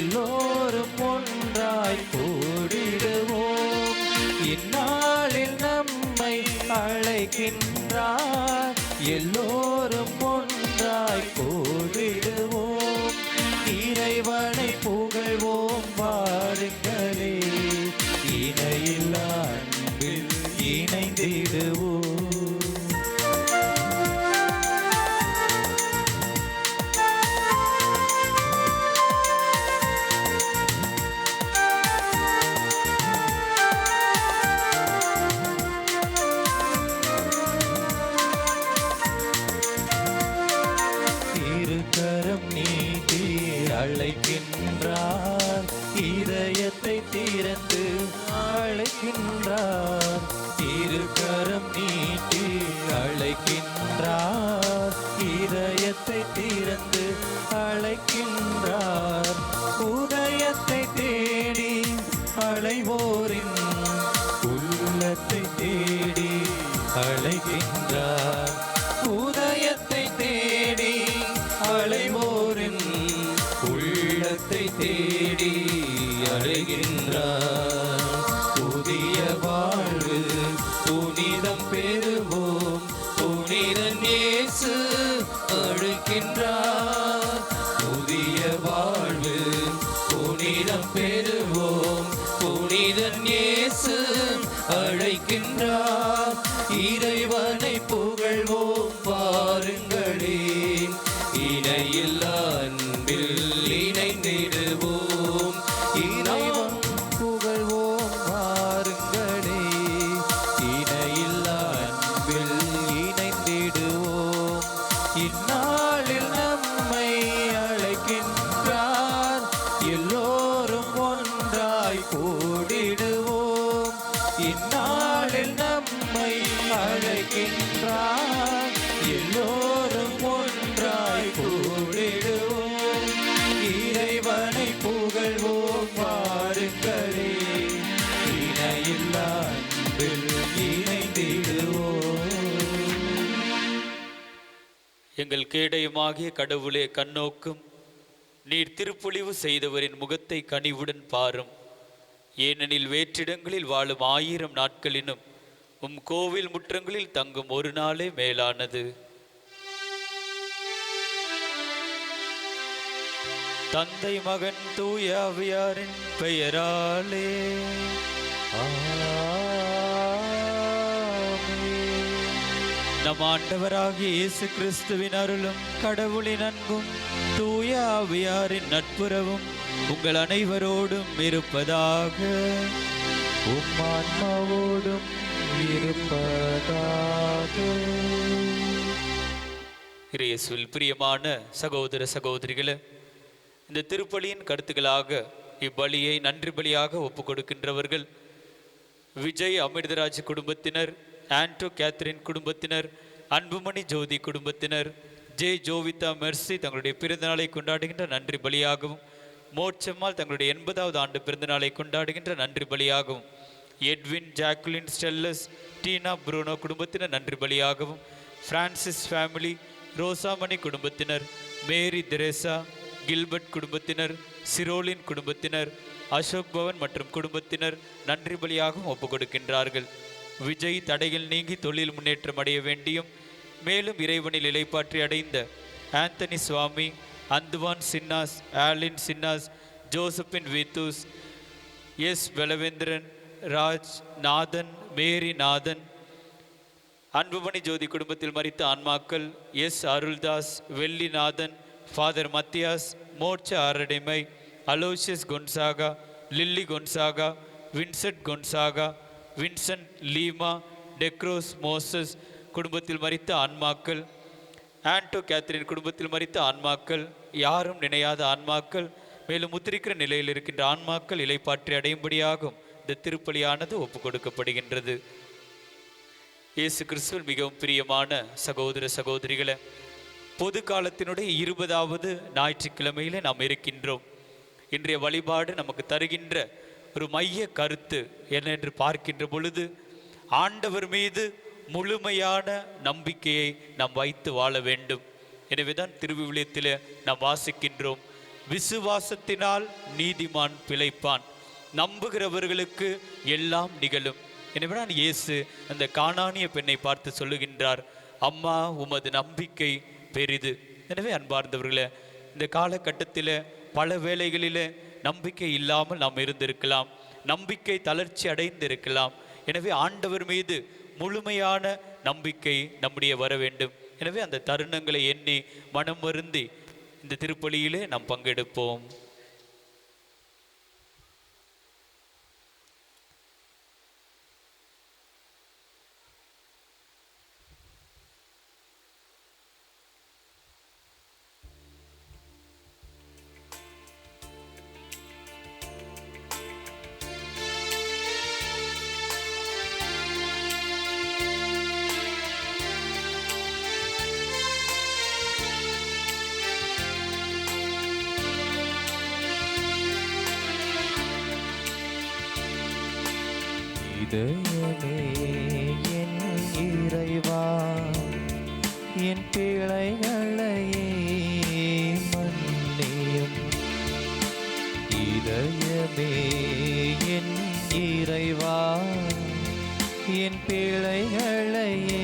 எல்லோரும் ஒன்றாய் கூடிடுவோம். இந்நாளில் நம்மை அழைக்கின்றார், எல்லோரும் ஒன்றாய் கூடிடுவோம். இறைவனை புகழ்வோம் வாருங்களே, இணையில்லா அன்பில் இணைந்திடுவோம். திருக்கரம் நீட்டி அழைக்கின்றார், இதயத்தை திறந்து அழைக்கின்றார். திருக்கரம் நீட்டி அழைக்கின்றார், இதயத்தை திறந்து அழைக்கின்றார். உதயத்தை தேடி அலைவோரின் உள்ளத்தை தேடி அழைக்கின்றார். உதயத்தை தேடி அலைவோரின் உள்ளத்தை தேடி அழைகின்றார். புதிய வாழ்வு புனிதம் பெறுவோம், புனிதன் இயேசு அழைக்கின்றார். புதிய வாழ்வு புனிதம் பெறுவோம், புனிதன் இயேசு அழைக்கின்றார். இறைவனை புகழ்வோம் வாருங்களே, இணையில்லா அன்பில் இணைந்திடுவோம். இறைவன் புகழ்வோம் வாருங்களே, இணையில்லா அன்பில் இணைந்திடுவோம். இந்நாளில் நம்மை அழைக்கின்றார், எல்லோரும் ஒன்றாய் கூடிடுவோம். இந்நாளில் நம்மை அழைக்கின்றார், எல்லோரும் ஒன்றாய் கூடிடுவோம். இறைவனை புகழ்வோம் வாருங்களே, இணையில்லா அன்பில் இணைந்திடுவோம். எங்கள் கேடயமாகிய கடவுளே, கண்ணோக்கும் நீர் திருப்பொழிவு செய்தவரின் முகத்தை கனிவுடன் பாரும். ஏனெனில் வேற்றிடங்களில் வாழும் 1000 நாட்களினும் உம் கோவில் முற்றங்களில் தங்கும் ஒரு நாளே மேலானது. தந்தை மகன் தூய ஆவியாரின் பெயராலே நம் ஆண்டவராகிய இயேசு கிறிஸ்துவின் அருளும் கடவுளின் அன்பும் தூய ஆவியாரின் நட்புறவும் உங்கள் அனைவரோடும் இருப்பதாக. உம் ஆன்மாவோடும் இருப்பதாக. இயேசுவில் பிரியமான சகோதர சகோதரிகளே, இந்த திருப்பலியின் கருத்துக்களாக இப்பலியை நன்றி பலியாக ஒப்புக் கொடுக்கின்றவர்கள் விஜய் அமிர்தராஜ் குடும்பத்தினர், ஆண்டோ கேத்ரின் குடும்பத்தினர், அன்புமணி ஜோதி குடும்பத்தினர், ஜே ஜோவிதா மெர்சி தங்களுடைய பிறந்தநாளை கொண்டாடுகின்ற நன்றி பலியாகவும், மோட்சம்மாள் தங்களுடைய 80வது ஆண்டு பிறந்தநாளை கொண்டாடுகின்ற நன்றி பலியாகவும், எட்வின் ஜாக்குலின் ஸ்டெல்லஸ் டீனா ப்ரூனோ குடும்பத்தினர் நன்றி பலியாகவும், பிரான்சிஸ் ஃபேமிலி ரோசாமணி குடும்பத்தினர், மேரி தெரேசா கில்பர்ட் குடும்பத்தினர், சிரோலின் குடும்பத்தினர், அசோக் பவன் மற்றும் குடும்பத்தினர் நன்றி பலியாகவும் ஒப்புக் கொடுக்கின்றார்கள். விஜய் தடையில் நீங்கி தொழில் முன்னேற்றம் அடைய வேண்டியும், மேலும் இறைவனில் இலைப்பாற்றி அடைந்த ஆந்தனி சுவாமி, அந்துவான் சின்னாஸ், ஆலின் சின்னாஸ், ஜோசப்பின் வீத்தூஸ், எஸ் பலவேந்திரன், ராஜ் நாதன், மேரி நாதன், அன்புமணி ஜோதி குடும்பத்தில் மரித்த ஆன்மாக்கள் எஸ் அருள்தாஸ், வெள்ளிநாதன், ஃபாதர் மத்தியாஸ், மோட்ச ஆரடைமை, அலோசியஸ் கொன்சாகா, லில்லி கொன்சாகா, வின்சென்ட் கொன்சாகா, வின்சென்ட் லீமா, டெக்ரோஸ் மோசஸ் குடும்பத்தில் மரித்த ஆன்மாக்கள், ஆண்டோ கேத்ரின் குடும்பத்தில் மரித்த ஆன்மாக்கள், யாரும் நினையாத ஆன்மாக்கள், மேலும் முத்திரிக்கிற நிலையில் இருக்கின்ற ஆன்மாக்கள் இலைப்பாற்றி அடையும்படியாகும் இந்த திருப்பலியானது ஒப்புக் கொடுக்கப்படுகின்றது. இயேசு கிறிஸ்துவில் மிகவும் பிரியமான சகோதர சகோதரிகளை, பொது காலத்தினுடைய 20வது ஞாயிற்றுக்கிழமையிலே நாம் இருக்கின்றோம். இன்றைய வழிபாடு நமக்கு தருகின்ற ஒரு மைய கருத்து என்னென்று பார்க்கின்ற பொழுது, ஆண்டவர் மீது முழுமையான நம்பிக்கையை நாம் வைத்து வாழ வேண்டும். எனவேதான் திருவிவிலியத்தில் நாம் வாசிக்கின்றோம், விசுவாசத்தினால் நீதிமான் பிழைப்பான், நம்புகிறவர்களுக்கு எல்லாம் நிகழும். எனவே நான் இயேசு அந்த கானானிய பெண்ணை பார்த்து சொல்லுகின்றார், அம்மா உமது நம்பிக்கை பெரிது. எனவே அன்பார்ந்தவர்களே, இந்த காலகட்டத்தில் பல வேளைகளில் நம்பிக்கை இல்லாமல் நாம் இருந்திருக்கலாம், நம்பிக்கை தளர்ச்சி அடைந்திருக்கலாம். எனவே ஆண்டவர் மீது முழுமையான நம்பிக்கை நம்முடைய வர வேண்டும். எனவே அந்த தருணங்களை எண்ணி மனம் வருந்தி இந்த திருப்பலியிலே நாம் பங்கெடுப்போம். இதயமே என் இறைவா, என் பிழைகளையே மன்னியும். இதயமே என் இறைவா, என் பிழைகளையே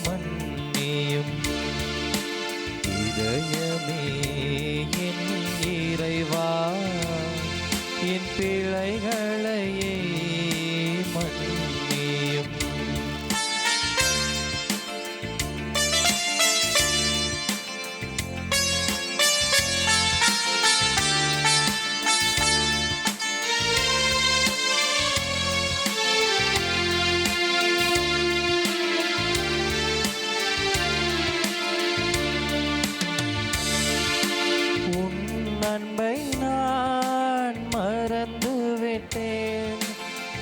மன்னியும். இதயமே என் இறைவா, என் பிழைகளையே மன்னியும். உன் அன்பை நான் மறந்து விட்டேன்,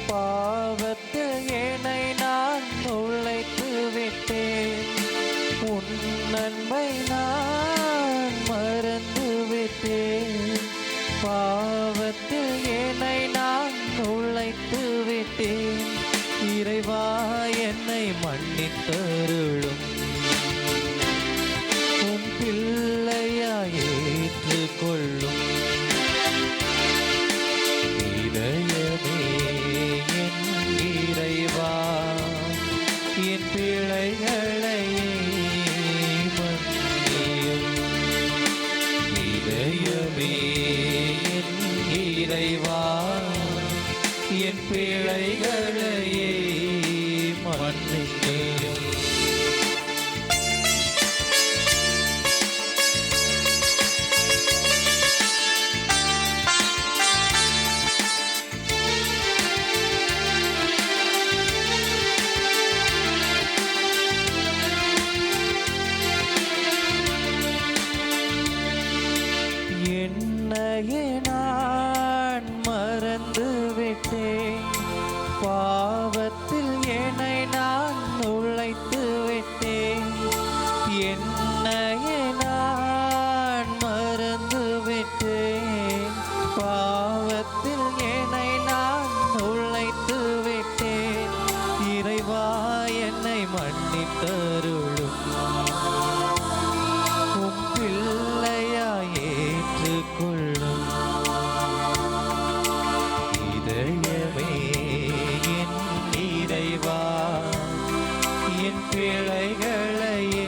பாவத்தில் என்னை நான் நுழைத்து விட்டேன். உன் அன்பை நான் மறந்து விட்டேன், பாவத்தில் என்னை நான் நுழைத்து விட்டேன். இறைவா என்னை மன்னித்தருளும், உன் பிள்ளையாய் ஏற்றுக்கொள்ளும். இதயமே என் இறைவா, என் பிழைகளையே மன்னியும். இதயமே என் இறைவா, என் பிழைகளையே மன்னியும். என்னையே நான் மறந்து விட்டேன், பாவத்தில் என்னை நான் நுழைத்து விட்டேன். என்னையே நான் மறந்து விட்டேன், பாவத்தில் என்னை நான் நுழைத்து விட்டேன். இறைவா என்னை மன்னித்தருளும், உம் பிள்ளையாய் ஏற்றுக்கொள்ளும். இதயமே என் இறைவா, என் பிழைகளையே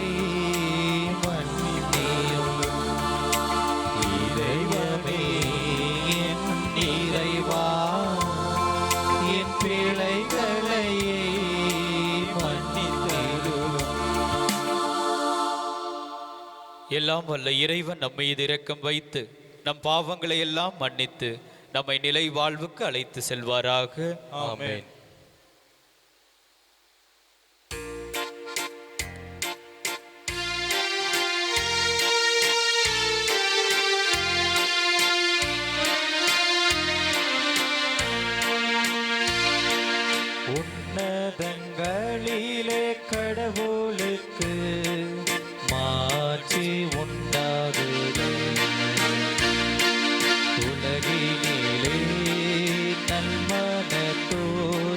மன்னியும். இதயமே என் இறைவா, என் பிழைகளையே மன்னித்திடும். எல்லாம் வல்ல இறைவன் நம்மை மீது இரக்கம் வைத்து நம் பாவங்களை எல்லாம் மன்னித்து நம்மை நிலை வாழ்வுக்கு அழைத்து செல்வாராக. ஆமென். உன்னதங்களிலே கடவுளுக்கு மாட்சி உண்டாகுதே, உலகினிலே நன்மனத்தோர்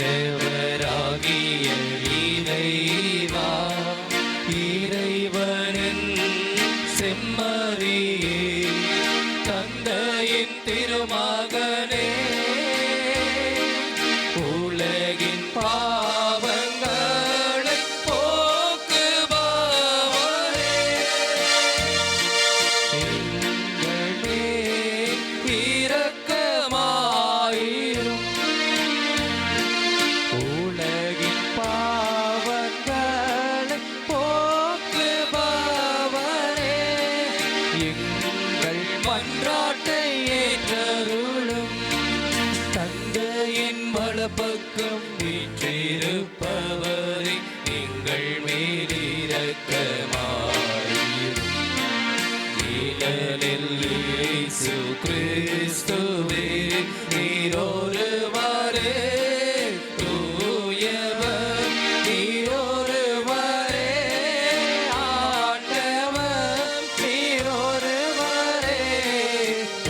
ஆண்டவராகிய இறைவா, இறைவனின் செம்மறியே, தந்தையின் திருமகனே, உலகின் பாவங்களை போக்குபவரே, எங்கள் மேல் இரக்கமாயிரும். உலகின் பாவங்களை போக்குபவரே, எங்கள் மன்றாட்டை ஏற்றருளும். தந்தையின் வலப்பக்கம் வீற்றிருப்பவரே, எங்கள் மேல் இரக்கமாயிரும். நிழலில் இயேசு கிறிஸ்துவே, நீரொருவரே தூயவர், நீரொருவரே ஆண்டவர், நீரொருவரே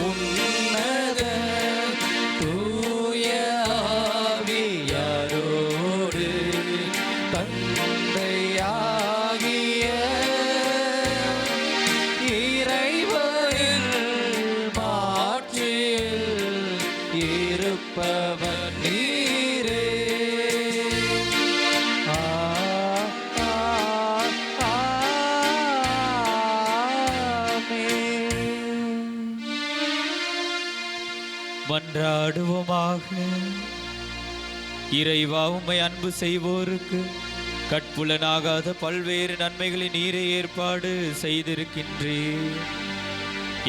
உன்னத தூய ஆவியாரோடு தந்தையாகிய இறைவனின் மாட்சியில் இருப்பவர் நீரே. ஆ, ஆ, ஆமென். மன்றாடுவோமாக. இறைவா, உம்மை அன்பு செய்வோருக்கு கட்புலனாகாத பல்வேறு நன்மைகளை நீரே ஏற்பாடு செய்திருக்கின்றீர்.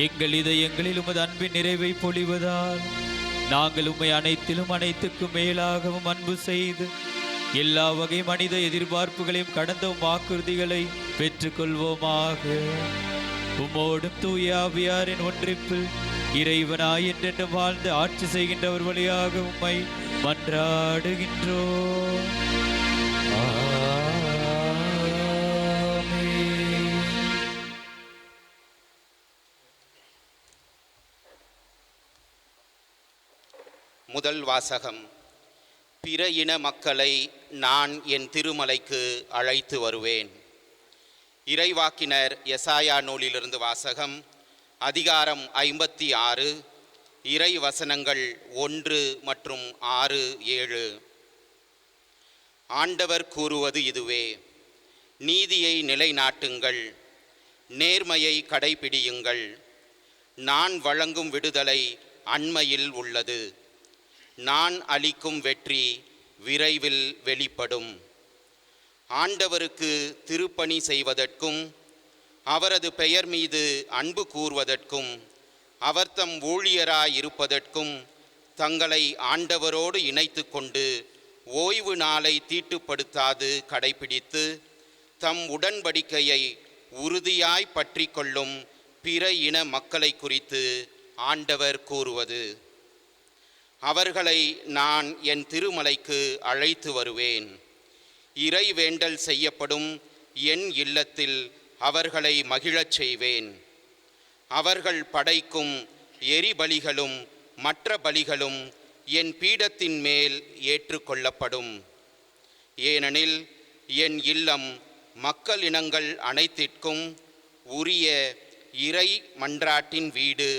எங்கள் இதயங்களில் உமது அன்பின் நிறைவை பொழிவதால் நாங்கள் உம்மை அனைத்திலும் அனைத்துக்கும் மேலாகவும் அன்பு செய்து எல்லா வகை மனித எதிர்பார்ப்புகளையும் கடந்த வாக்குறுதிகளை பெற்றுக்கொள்வோமாக. உம்மோடும் தூய ஆவியாரின் ஒன்றிப்பில் இறைவனாய் என்றென்று வாழ்ந்து ஆட்சி செய்கின்றவர் வழியாக உம்மை மன்றாடுகின்றோம். ஆமென். முதல் வாசகம். பிற இன மக்களை நான் என் திருமலைக்கு அழைத்து வருவேன். இறைவாக்கினர் எசாயா நூலிலிருந்து வாசகம். அதிகாரம் 56, இறை வசனங்கள் 1 மற்றும் 6, 7. ஆண்டவர் கூறுவது இதுவே: நீதியை நிலைநாட்டுங்கள், நேர்மையை கடைபிடியுங்கள். நான் வழங்கும் விடுதலை அண்மையில் உள்ளது, நான் அளிக்கும் வெற்றி விரைவில் வெளிப்படும். ஆண்டவருக்கு திருப்பணி செய்வதற்கும் அவரது பெயர் மீது அன்பு கூர்வதற்கும் அவர் தம் ஊழியராயிருப்பதற்கும் தங்களை ஆண்டவரோடு இணைத்து கொண்டு ஓய்வு நாளை தீட்டுப்படுத்தாது கடைபிடித்து தம் உடன்படிக்கையை உறுதியாய் பற்றி கொள்ளும் பிற இன மக்களை குறித்து ஆண்டவர் கூறுவது: அவர்களை நான் என் திருமலைக்கு அழைத்து வருவேன். இறைவேண்டல் செய்யப்படும் என் இல்லத்தில் அவர்களை மகிழச் செய்வேன். அவர்கள் படைக்கும் எரிபலிகளும் மற்ற பலிகளும் என் பீடத்தின் மேல் ஏற்றுக்கொள்ளப்படும். ஏனெனில் என் இல்லம் மக்கள் இனங்கள் அனைத்திற்கும் உரிய இறை மன்றாட்டின் வீடு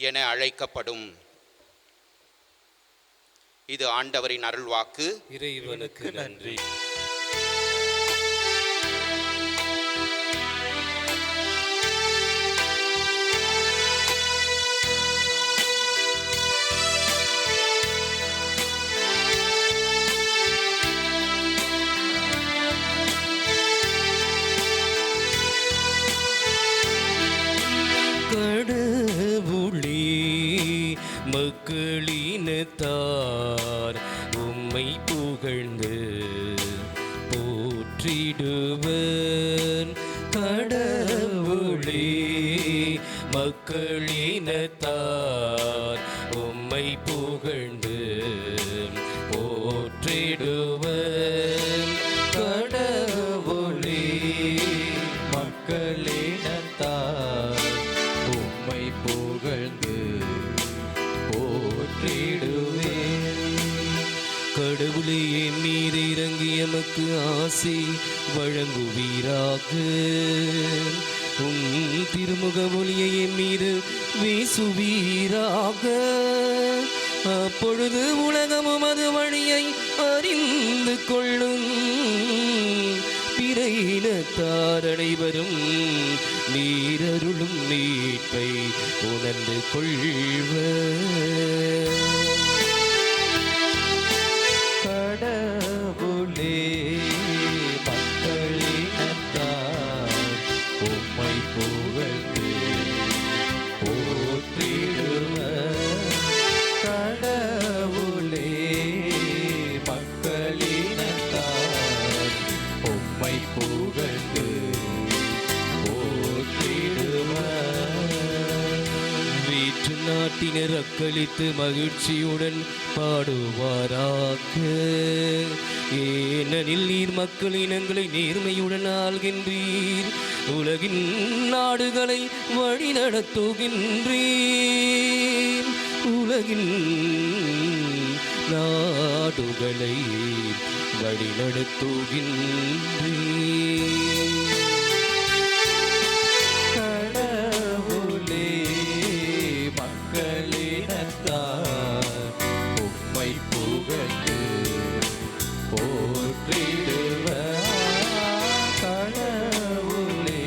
என அழைக்கப்படும். இது ஆண்டவரின் அருள்வாக்கு. இறைவனுக்கு நன்றி. கடவுளே, மக்களினத்தார் உம்மை புகழ்ந்து போற்றிடுவர். கடவுளே, மக்களினத்தார் உம்மை புகழ்ந்து போற்றிடுவர். கடவுளே, மக்களினத்தார் உம்மை புகழ்ந்து போற்றிடுவேன். கடவுளே என் மீது இறங்கி எமக்கு ஆசி வழங்குவீராக. திருமுக ஒளியை என் மீது வீசுவீராக. அப்பொழுது உலகமும் அது வழியை அறிந்து கொள்ளும். பிற இனத்தார் அனைவரும் நீரருளும் மீட்பை உணர்ந்து கொள்வர். கடவுளே மக்களினத்தார் உம்மை புகழ்ந்து போற்றிடுவர். கடவுளே மக்களினத்தார் உம்மை புகழ்ந்து போற்றிடுவர். வேற்று நாட்டினர் அக்களித்து மகிழ்ச்சியுடன் பாடுவாராக. ஏனெனில் நீர் மக்களினங்களை நேர்மையுடன் ஆள்கின்றீர். உலகின் நாடுகளை வழிநடத்துகின்றீர். உலகின் நாடுகளை வழிநடத்துகின்றீர். கடவுளே மக்களினத்தார் உம்மை புகழ்ந்து போற்றிடுவர். கடவுளே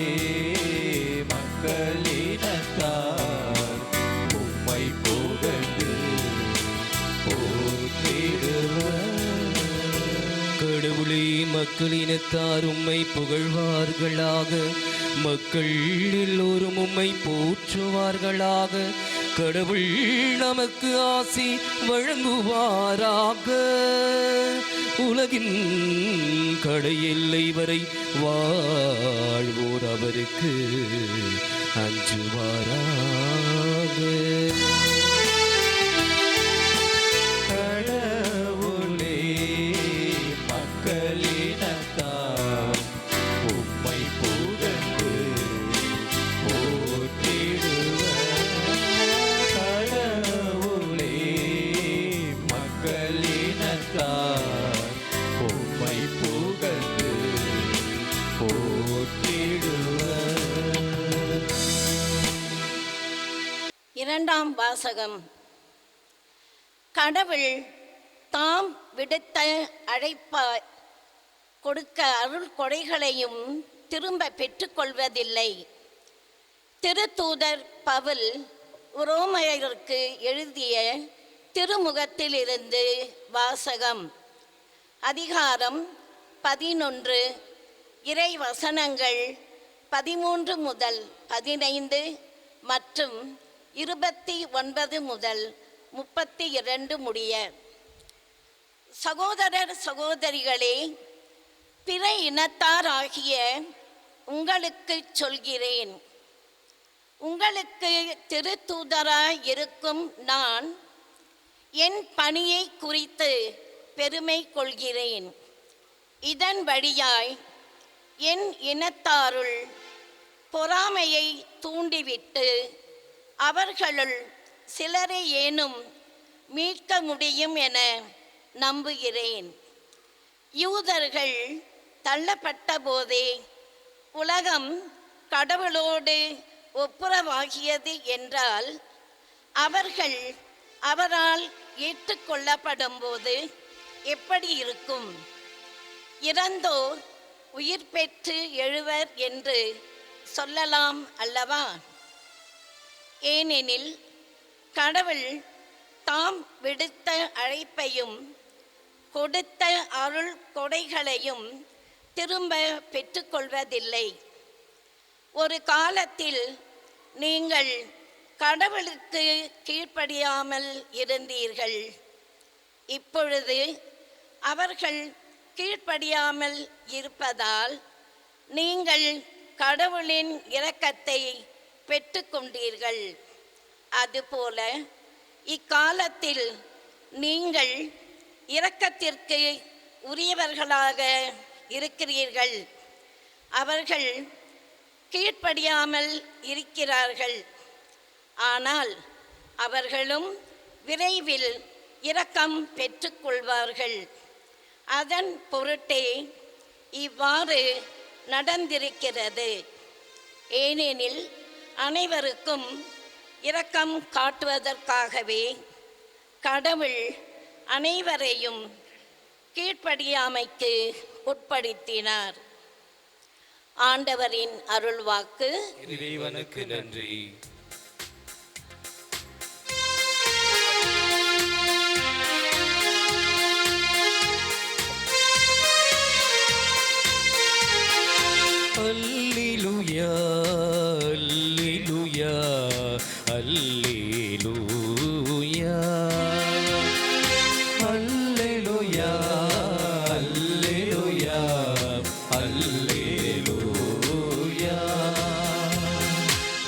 மக்களினத்தார் உம்மை புகழ்ந்து போற்றிடுவர். கடவுளே மக்களினத்தார் உம்மை புகழ்வார்களாக. மக்கள் எல்லோரும் உம்மை போற்றுவார்களாக. கடவுள் நமக்கு ஆசி வழங்குவாராக. உலகின் கடையெல்லை வரை வாழ்வோர் அவருக்கு அஞ்சுவாராக. கடவுளே மக்களினத்தார் உம்மை புகழ்ந்து போற்றிடுவர். கடவுளே மக்களினத்தார் உம்மை புகழ்ந்து போற்றிடுவர். இரண்டாம் வாசகம். கடவுள் தாம் விடுத்த அழைப்பாய் கொடுக்க அருள் கொடைகளையும் திரும்ப பெற்றுக்கொள்வதில்லை. திருத்தூதர் பவுல் உரோமையருக்கு எழுதிய திருமுகத்திலிருந்து வாசகம். அதிகாரம் 11, இறை வசனங்கள் 13 முதல் 15 மற்றும் 29 முதல் 32 முடிய. சகோதரர் சகோதரிகளே, பிற இனத்தாராகிய உங்களுக்கு சொல்கிறேன். உங்களுக்கு திருத்தூதராய் இருக்கும் நான் என் பணியை குறித்து பெருமை கொள்கிறேன். இதன் வழியாய் என் இனத்தாருள் பொறாமையை தூண்டிவிட்டு அவர்களுள் சிலரை ஏனும் மீட்க முடியும் என நம்புகிறேன். யூதர்கள் தள்ளப்பட்ட போதே உலகம் கடவுளோடு ஒப்புரவாகியது என்றால், அவர்கள் அவரால் ஏற்றுக்கொள்ளப்படும் போது எப்படி இருக்கும்? இறந்தோர் உயிர் பெற்று எழுவர் என்று சொல்லலாம் அல்லவா? ஏனெனில் கடவுள் தாம் விடுத்த அழைப்பையும் கொடுத்த அருள் கொடைகளையும் திரும்ப பெற்றுக்கொள்வதில்லை. ஒரு காலத்தில் நீங்கள் கடவுளுக்கு கீழ்ப்படியாமல் இருந்தீர்கள். இப்பொழுது அவர்கள் கீழ்ப்படியாமல் இருப்பதால் நீங்கள் கடவுளின் இரக்கத்தை பெற்றுக்கொண்டீர்கள். அதுபோல இக்காலத்தில் நீங்கள் இரக்கத்திற்கு உரியவர்களாக இருக்கிறீர்கள். அவர்கள் கீழ்ப்படியாமல் இருக்கிறார்கள். ஆனால் அவர்களும் விரைவில் இரக்கம் பெற்றுக்கொள்வார்கள். அதன் பொருட்டே இவ்வாறு நடந்திருக்கிறது. ஏனெனில் அனைவருக்கும் இரக்கம் காட்டுவதற்காகவே கடவுள் அனைவரையும் கீழ்ப்படியாமைக்கு உட்படுத்தினார். ஆண்டவரின் அருள்வாக்கு. இறைவனுக்கு நன்றி. அல்லேலூயா, அல்லேலூயா, அல்லேலூயா, அல்லேலூயா, அல்லேலூயா, அல்லேலூயா.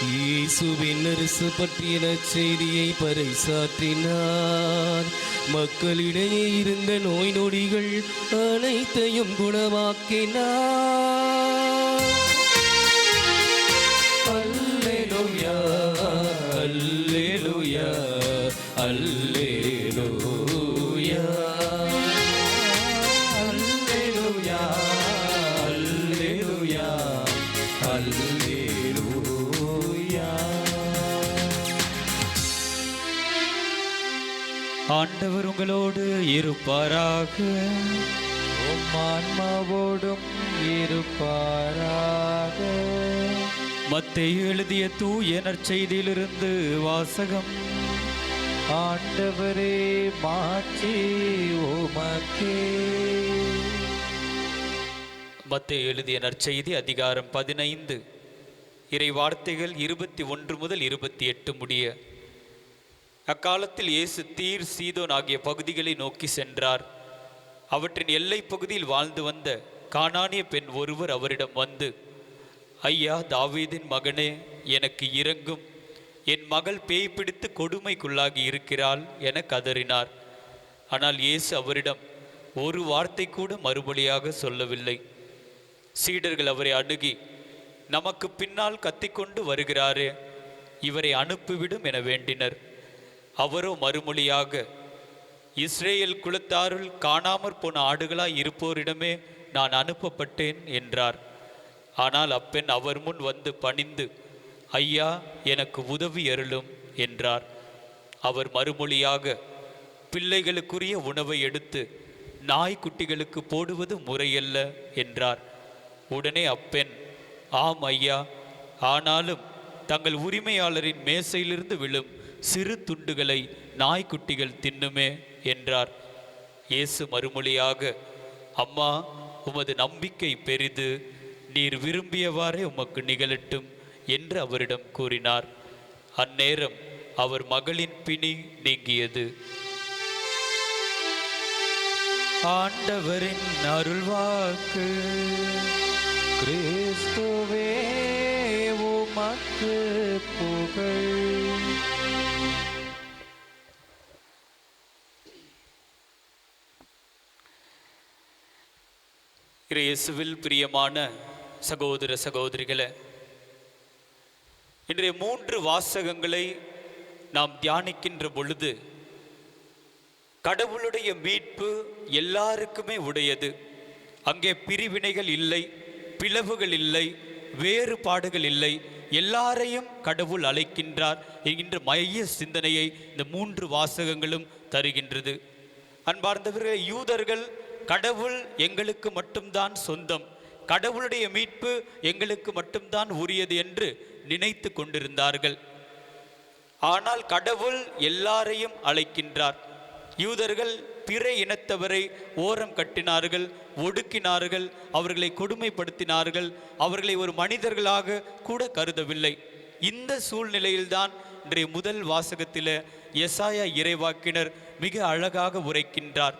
இயேசுவின் அரசு பற்றிய நற்செய்தியை பறைசாற்றினார். மக்களிடையே இருந்த நோய் நொடிகள் அனைத்தையும் குணமாக்கினார். அல்லேலூயா, அல்லேலூயா, அல்லேலூயா, அல்லேலூயா, அல்லேலூயா, அல்லேலூயா. ஆண்டவர் உங்களோடு இருப்பாராக. உம் ஆன்மாவோடும் இருப்பாராக. மத்தேயு எழுதிய தூய நற்செய்தியிலிருந்து வாசகம். ஆண்டவரே, மாட்சி உமக்கே. மத்தேயு எழுதிய நற்செய்தி அதிகாரம் 15 இறை வார்த்தைகள் 21 முதல் 28 முடிய. அக்காலத்தில் இயேசு தீர், சீதோன் ஆகிய பகுதிகளை நோக்கி சென்றார். அவற்றின் எல்லை பகுதியில் வாழ்ந்து வந்த கானானிய பெண் ஒருவர் அவரிடம் வந்து, ஐயா, தாவீதின் மகனே, எனக்கு இரங்கும், என் மகள் பேய் பிடித்து கொடுமைக்குள்ளாகி இருக்கிறாள் என கதறினார். ஆனால் இயேசு அவரிடம் ஒரு வார்த்தை கூட மறுமொழியாக சொல்லவில்லை. சீடர்கள் அவரை அணுகி, நமக்கு பின்னால் கத்திக்கொண்டு வருகிறாரே, இவரை அனுப்பிவிடும் என வேண்டினர். அவரோ மறுமொழியாக, இஸ்ரேல் குலத்தாருள் காணாமற் போன ஆடுகளாய் இருப்போரிடமே நான் அனுப்பப்பட்டேன் என்றார். ஆனால் அப்பெண் அவர் முன் வந்து பணிந்து, ஐயா, எனக்கு உதவி அருளும் என்றார். அவர் மறுமொழியாக, பிள்ளைகளுக்குரிய உணவை எடுத்து நாய்க்குட்டிகளுக்கு போடுவது முறையல்ல என்றார். உடனே அப்பெண், ஆம் ஐயா, ஆனாலும் தங்கள் உரிமையாளரின் மேசையிலிருந்து விழும் சிறு துண்டுகளை நாய்க்குட்டிகள் தின்னுமே என்றார். இயேசு மறுமொழியாக, அம்மா, உமது நம்பிக்கை பெரிது, நீர் விரும்பியவாறே உமக்கு நிகழட்டும் என்று அவரிடம் கூறினார். அந்நேரம் அவர் மகளின் பிணி நீங்கியது. ஆண்டவரின் அருள்வாக்கு. கிறிஸ்துவே, உமக்கு புகழ். இயேசுவில் பிரியமான சகோதர சகோதரிகளே, இன்றைய 3 வாசகங்களை நாம் தியானிக்கின்ற பொழுது, கடவுளுடைய மீட்பு எல்லாருக்குமே உடையது. அங்கே பிரிவினைகள் இல்லை, பிளவுகள் இல்லை, வேறுபாடுகள் இல்லை. எல்லாரையும் கடவுள் அழைக்கின்றார் என்கின்ற மைய சிந்தனையை இந்த 3 வாசகங்களும் தருகின்றது. அன்பார்ந்தவர்களே, யூதர்கள் கடவுள் எங்களுக்கு மட்டும்தான் சொந்தம், கடவுளுடைய மீட்பு எங்களுக்கு மட்டும்தான் உரியது என்று நினைத்து கொண்டிருந்தார்கள். ஆனால் கடவுள் எல்லாரையும் அழைக்கின்றார். யூதர்கள் பிற இனத்தவரை ஓரம் கட்டினார்கள், ஒடுக்கினார்கள், அவர்களை கொடுமைப்படுத்தினார்கள், அவர்களை ஒரு மனிதர்களாக கூட கருதவில்லை. இந்த சூழ்நிலையில்தான் இன்றைய முதல் வாசகத்தில் எசாயா இறைவாக்கினர் மிக அழகாக உரைக்கின்றார்.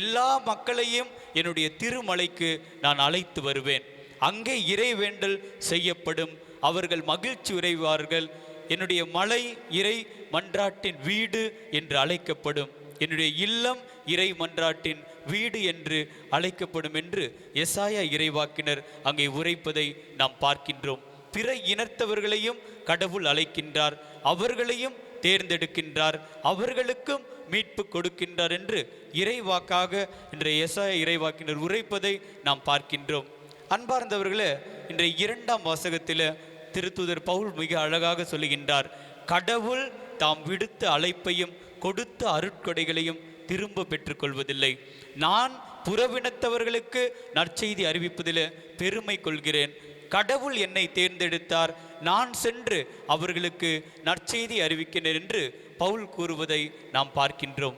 எல்லா மக்களையும் என்னுடைய திருமலைக்கு நான் அழைத்து வருவேன், அங்கே இறைவேண்டல் செய்யப்படும், அவர்கள் மகிழ்ச்சி உறைவார்கள், என்னுடைய மலை இறை மன்றாட்டின் வீடு என்று அழைக்கப்படும், என்னுடைய இல்லம் இறை மன்றாட்டின் வீடு என்று அழைக்கப்படும் என்று எசாயா இறைவாக்கினர் அங்கே உரைப்பதை நாம் பார்க்கின்றோம். பிற இனத்தவர்களையும் கடவுள் அழைக்கின்றார், அவர்களையும் தேர்ந்தெடுக்கின்றார், அவர்களுக்கும் மீட்பு கொடுக்கின்றார் என்று இறைவாக்காக இன்றைய எசாயா இறைவாக்கினர் உரைப்பதை நாம் பார்க்கின்றோம். அன்பார்ந்தவர்களே, இன்றைய 2ஆம் வாசகத்தில் திருத்தூதர் பவுல் மிக அழகாக சொல்லுகின்றார், கடவுள் தாம் விடுத்த அழைப்பையும் கொடுத்த அருட்கொடைகளையும் திரும்ப பெற்றுக்கொள்வதில்லை. நான் புறவினத்தவர்களுக்கு நற்செய்தி அறிவிப்பதில் பெருமை கொள்கிறேன். கடவுள் என்னை தேர்ந்தெடுத்தார், நான் சென்று அவர்களுக்கு நற்செய்தி அறிவிக்கிறேன் என்று பவுல் கூறுவதை நாம் பார்க்கின்றோம்.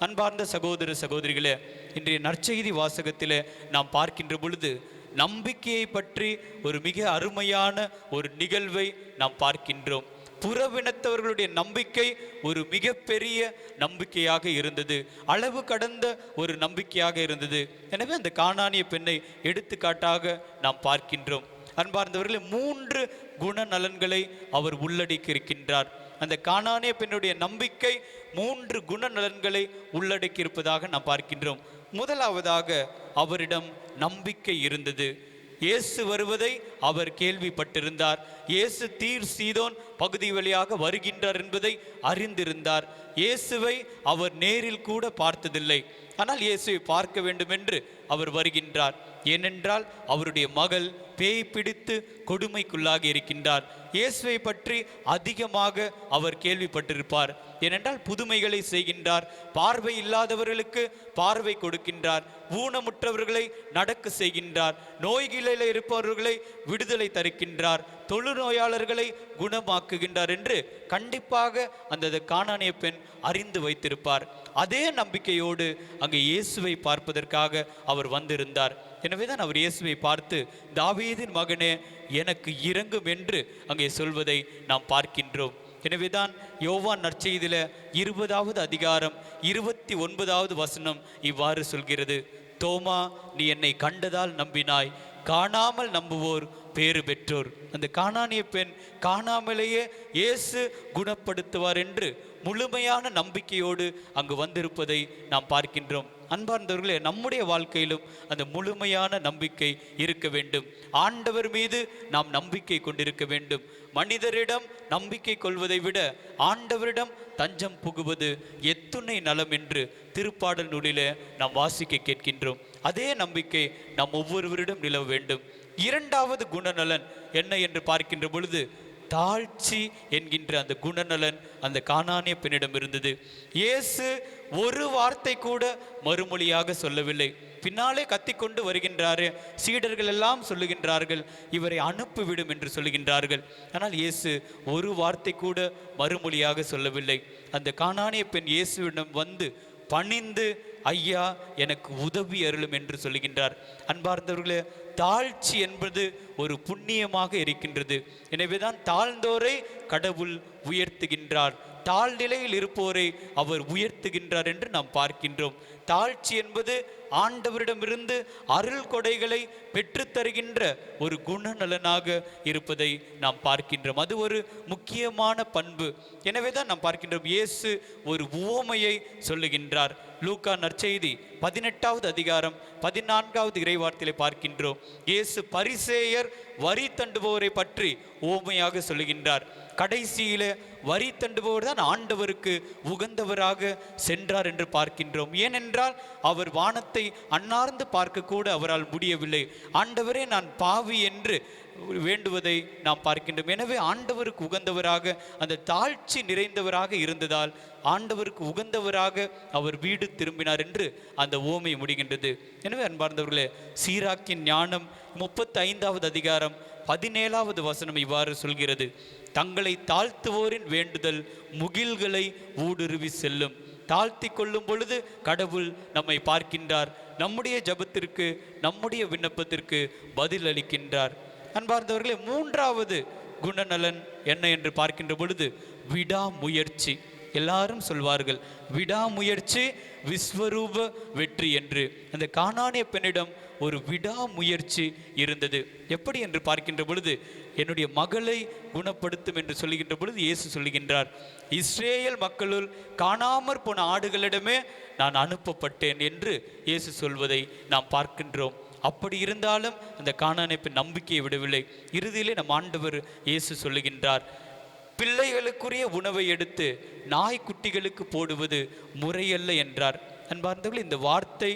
அன்பார்ந்த சகோதர சகோதரிகளே, இன்றைய நற்செய்தி வாசகத்தில் நாம் பார்க்கின்ற பொழுது நம்பிக்கையை பற்றி ஒரு மிக அருமையான ஒரு நிகழ்வை நாம் பார்க்கின்றோம். புறவினத்தவர்களுடைய நம்பிக்கை ஒரு மிகப்பெரிய நம்பிக்கையாக இருந்தது, அளவு கடந்த ஒரு நம்பிக்கையாக இருந்தது. எனவே அந்த கானானிய பெண்ணை எடுத்துக்காட்டாக நாம் பார்க்கின்றோம். அன்பார்ந்தவர்களே, 3 குணநலன்களை அவர் உள்ளடக்கி இருக்கின்றார். அந்த கானானிய பெண்ணுடைய நம்பிக்கை 3 குணநலன்களை உள்ளடக்கி இருப்பதாக நாம் பார்க்கின்றோம். முதலாவதாக அவரிடம் நம்பிக்கை இருந்தது. இயேசு வருவதை அவர் கேள்விப்பட்டிருந்தார். இயேசு தீர் சீதோன் பகுதி வழியாக வருகின்றார் என்பதை அறிந்திருந்தார். இயேசுவை அவர் நேரில் கூட பார்த்ததில்லை, ஆனால் இயேசுவை பார்க்க வேண்டும் என்று அவர் வருகின்றார். ஏனென்றால் அவருடைய மகள் பேய் பிடித்து கொடுமைக்குள்ளாகி இருக்கின்றார். இயேசுவை பற்றி அதிகமாக அவர் கேள்விப்பட்டிருப்பார். ஏனென்றால் புதுமைகளை செய்கின்றார், பார்வை இல்லாதவர்களுக்கு பார்வை கொடுக்கின்றார், ஊனமுற்றவர்களை நடக்க செய்கின்றார், நோய்களில் இருப்பவர்களை விடுதலை தருகின்றார், தொழுநோயாளர்களை குணமாக்குகின்றார் என்று கண்டிப்பாக அந்த கானானிய பெண் அறிந்து வைத்திருப்பார். அதே நம்பிக்கையோடு அங்கே இயேசுவை பார்ப்பதற்காக அவர் வந்திருந்தார். எனவேதான் அவர் இயேசுவை பார்த்து, தாவீதின் மகனே எனக்கு இரங்கும் என்று அங்கே சொல்வதை நாம் பார்க்கின்றோம். எனவேதான் யோவான் நற்செய்தியில 20வது அதிகாரம் 29வது வசனம் இவ்வாறு சொல்கிறது, தோமா நீ என்னை கண்டதால் நம்பினாய், காணாமல் நம்புவோர் பேறு பெற்றோர். அந்த கானானிய பெண் காணாமலேயே இயேசு குணப்படுத்துவார் என்று முழுமையான நம்பிக்கையோடு அங்கு வந்திருப்பதை நாம் பார்க்கின்றோம். அன்பார்ந்தவர்களே, நம்முடைய வாழ்க்கையிலும் அந்த முழுமையான நம்பிக்கை இருக்க வேண்டும். ஆண்டவர் மீது நாம் நம்பிக்கை கொண்டிருக்க வேண்டும். மனிதரிடம் நம்பிக்கை கொள்வதை விட ஆண்டவரிடம் தஞ்சம் புகுவது எத்துணை நலம் என்று திருப்பாடல் நூலிலே நாம் வாசிக்க கேட்கின்றோம். அதே நம்பிக்கை நாம் ஒவ்வொருவரிடம் நிலவ வேண்டும். 2வது குணநலன் என்ன என்று பார்க்கின்ற பொழுது தாழ்ச்சி என்கின்ற அந்த குணநலன் அந்த கானானிய பெண்ணிடம் இருந்தது. இயேசு ஒரு வார்த்தை கூட மறுமொழியாக சொல்லவில்லை. பின்னாலே கத்திக்கொண்டு வருகின்றாரு, சீடர்கள் எல்லாம் சொல்லுகின்றார்கள் இவரை அனுப்பிவிடும் என்று சொல்லுகின்றார்கள். ஆனால் இயேசு ஒரு வார்த்தை கூட மறுமொழியாக சொல்லவில்லை. அந்த கானானிய பெண் இயேசுவிடம் வந்து பணிந்து, ஐயா எனக்கு உதவி அருளும் என்று சொல்லுகின்றார். அன்பார்ந்தவர்களே, தாழ்ச்சி என்பது ஒரு புண்ணியமாக இருக்கின்றது. எனவேதான் தாழ்ந்தோரை கடவுள் உயர்த்துகின்றார், தாழ்நிலையில் இருப்போரை அவர் உயர்த்துகின்றார் என்று நாம் பார்க்கின்றோம். தாழ்ச்சி என்பது ஆண்டவரிடமிருந்து அருள் கொடைகளை பெற்றுத்தருகின்ற ஒரு குணநலனாக இருப்பதை நாம் பார்க்கின்றோம். அது ஒரு முக்கியமான பண்பு. எனவேதான் நாம் பார்க்கின்றோம் இயேசு ஒரு உவமையை சொல்லுகின்றார். லூக்கா நற்செய்தி 18வது அதிகாரம் 14வது இறைவார்த்தையிலே பார்க்கின்றோம். இயேசு பரிசேயர் வரி தண்டுபவரை பற்றி உவமையாக சொல்லுகின்றார். கடைசியில வரி தண்டுபவர் தான் ஆண்டவருக்கு உகந்தவராக சென்றார் என்று பார்க்கின்றோம். ஏனென்றால் அவர் வானத்தை அன்னார்ந்து பார்க்க கூட அவரால் முடியவில்லை. ஆண்டவரே நான் பாவி என்று வேண்டுவதை நாம் பார்க்கின்றோம். எனவே ஆண்டவருக்கு உகந்தவராக அந்த தாழ்ச்சி நிறைந்தவராக இருந்ததால் ஆண்டவருக்கு உகந்தவராக அவர் வீடு திரும்பினார் என்று அந்த ஓமை முடிகின்றது. எனவே அன்பார்ந்தவர்களே, சீராக்கின் ஞானம் 35வது அதிகாரம் 17வது வசனம் இவ்வாறு சொல்கிறது, தங்களை தாழ்த்துவோரின் வேண்டுதல் முகில்களை ஊடுருவி செல்லும். தாழ்த்தி கொள்ளும் பொழுது கடவுள் நம்மை பார்க்கின்றார், நம்முடைய ஜபத்திற்கு நம்முடைய விண்ணப்பத்திற்கு பதில் அளிக்கின்றார். அன்பார்ந்தவர்களே, 3வது குணநலன் என்ன என்று பார்க்கின்ற பொழுது விடாமுயற்சி. எல்லாரும் சொல்வார்கள் விடாமுயற்சி விஸ்வரூப வெற்றி என்று. அந்த கானானிய பெண்ணிடம் ஒரு விடாமுயற்சி இருந்தது. எப்படி என்று பார்க்கின்ற பொழுது என்னுடைய மகளை குணப்படுத்தும் என்று சொல்லுகின்ற பொழுது இயேசு சொல்லுகின்றார், இஸ்ரேல் மக்களுள் காணாமற் போன ஆடுகளிடமே நான் அனுப்பப்பட்டேன் என்று இயேசு சொல்வதை நாம் பார்க்கின்றோம். அப்படி இருந்தாலும் அந்த கானானிய பெண் நம்பிக்கையை விடவில்லை. இறுதியிலே நம் ஆண்டவர் இயேசு சொல்லுகின்றார், பிள்ளைகளுக்குரிய உணவை எடுத்து நாய்க்குட்டிகளுக்கு போடுவது முறையல்ல என்றார். அன்பார்ந்தவர்கள், இந்த வார்த்தை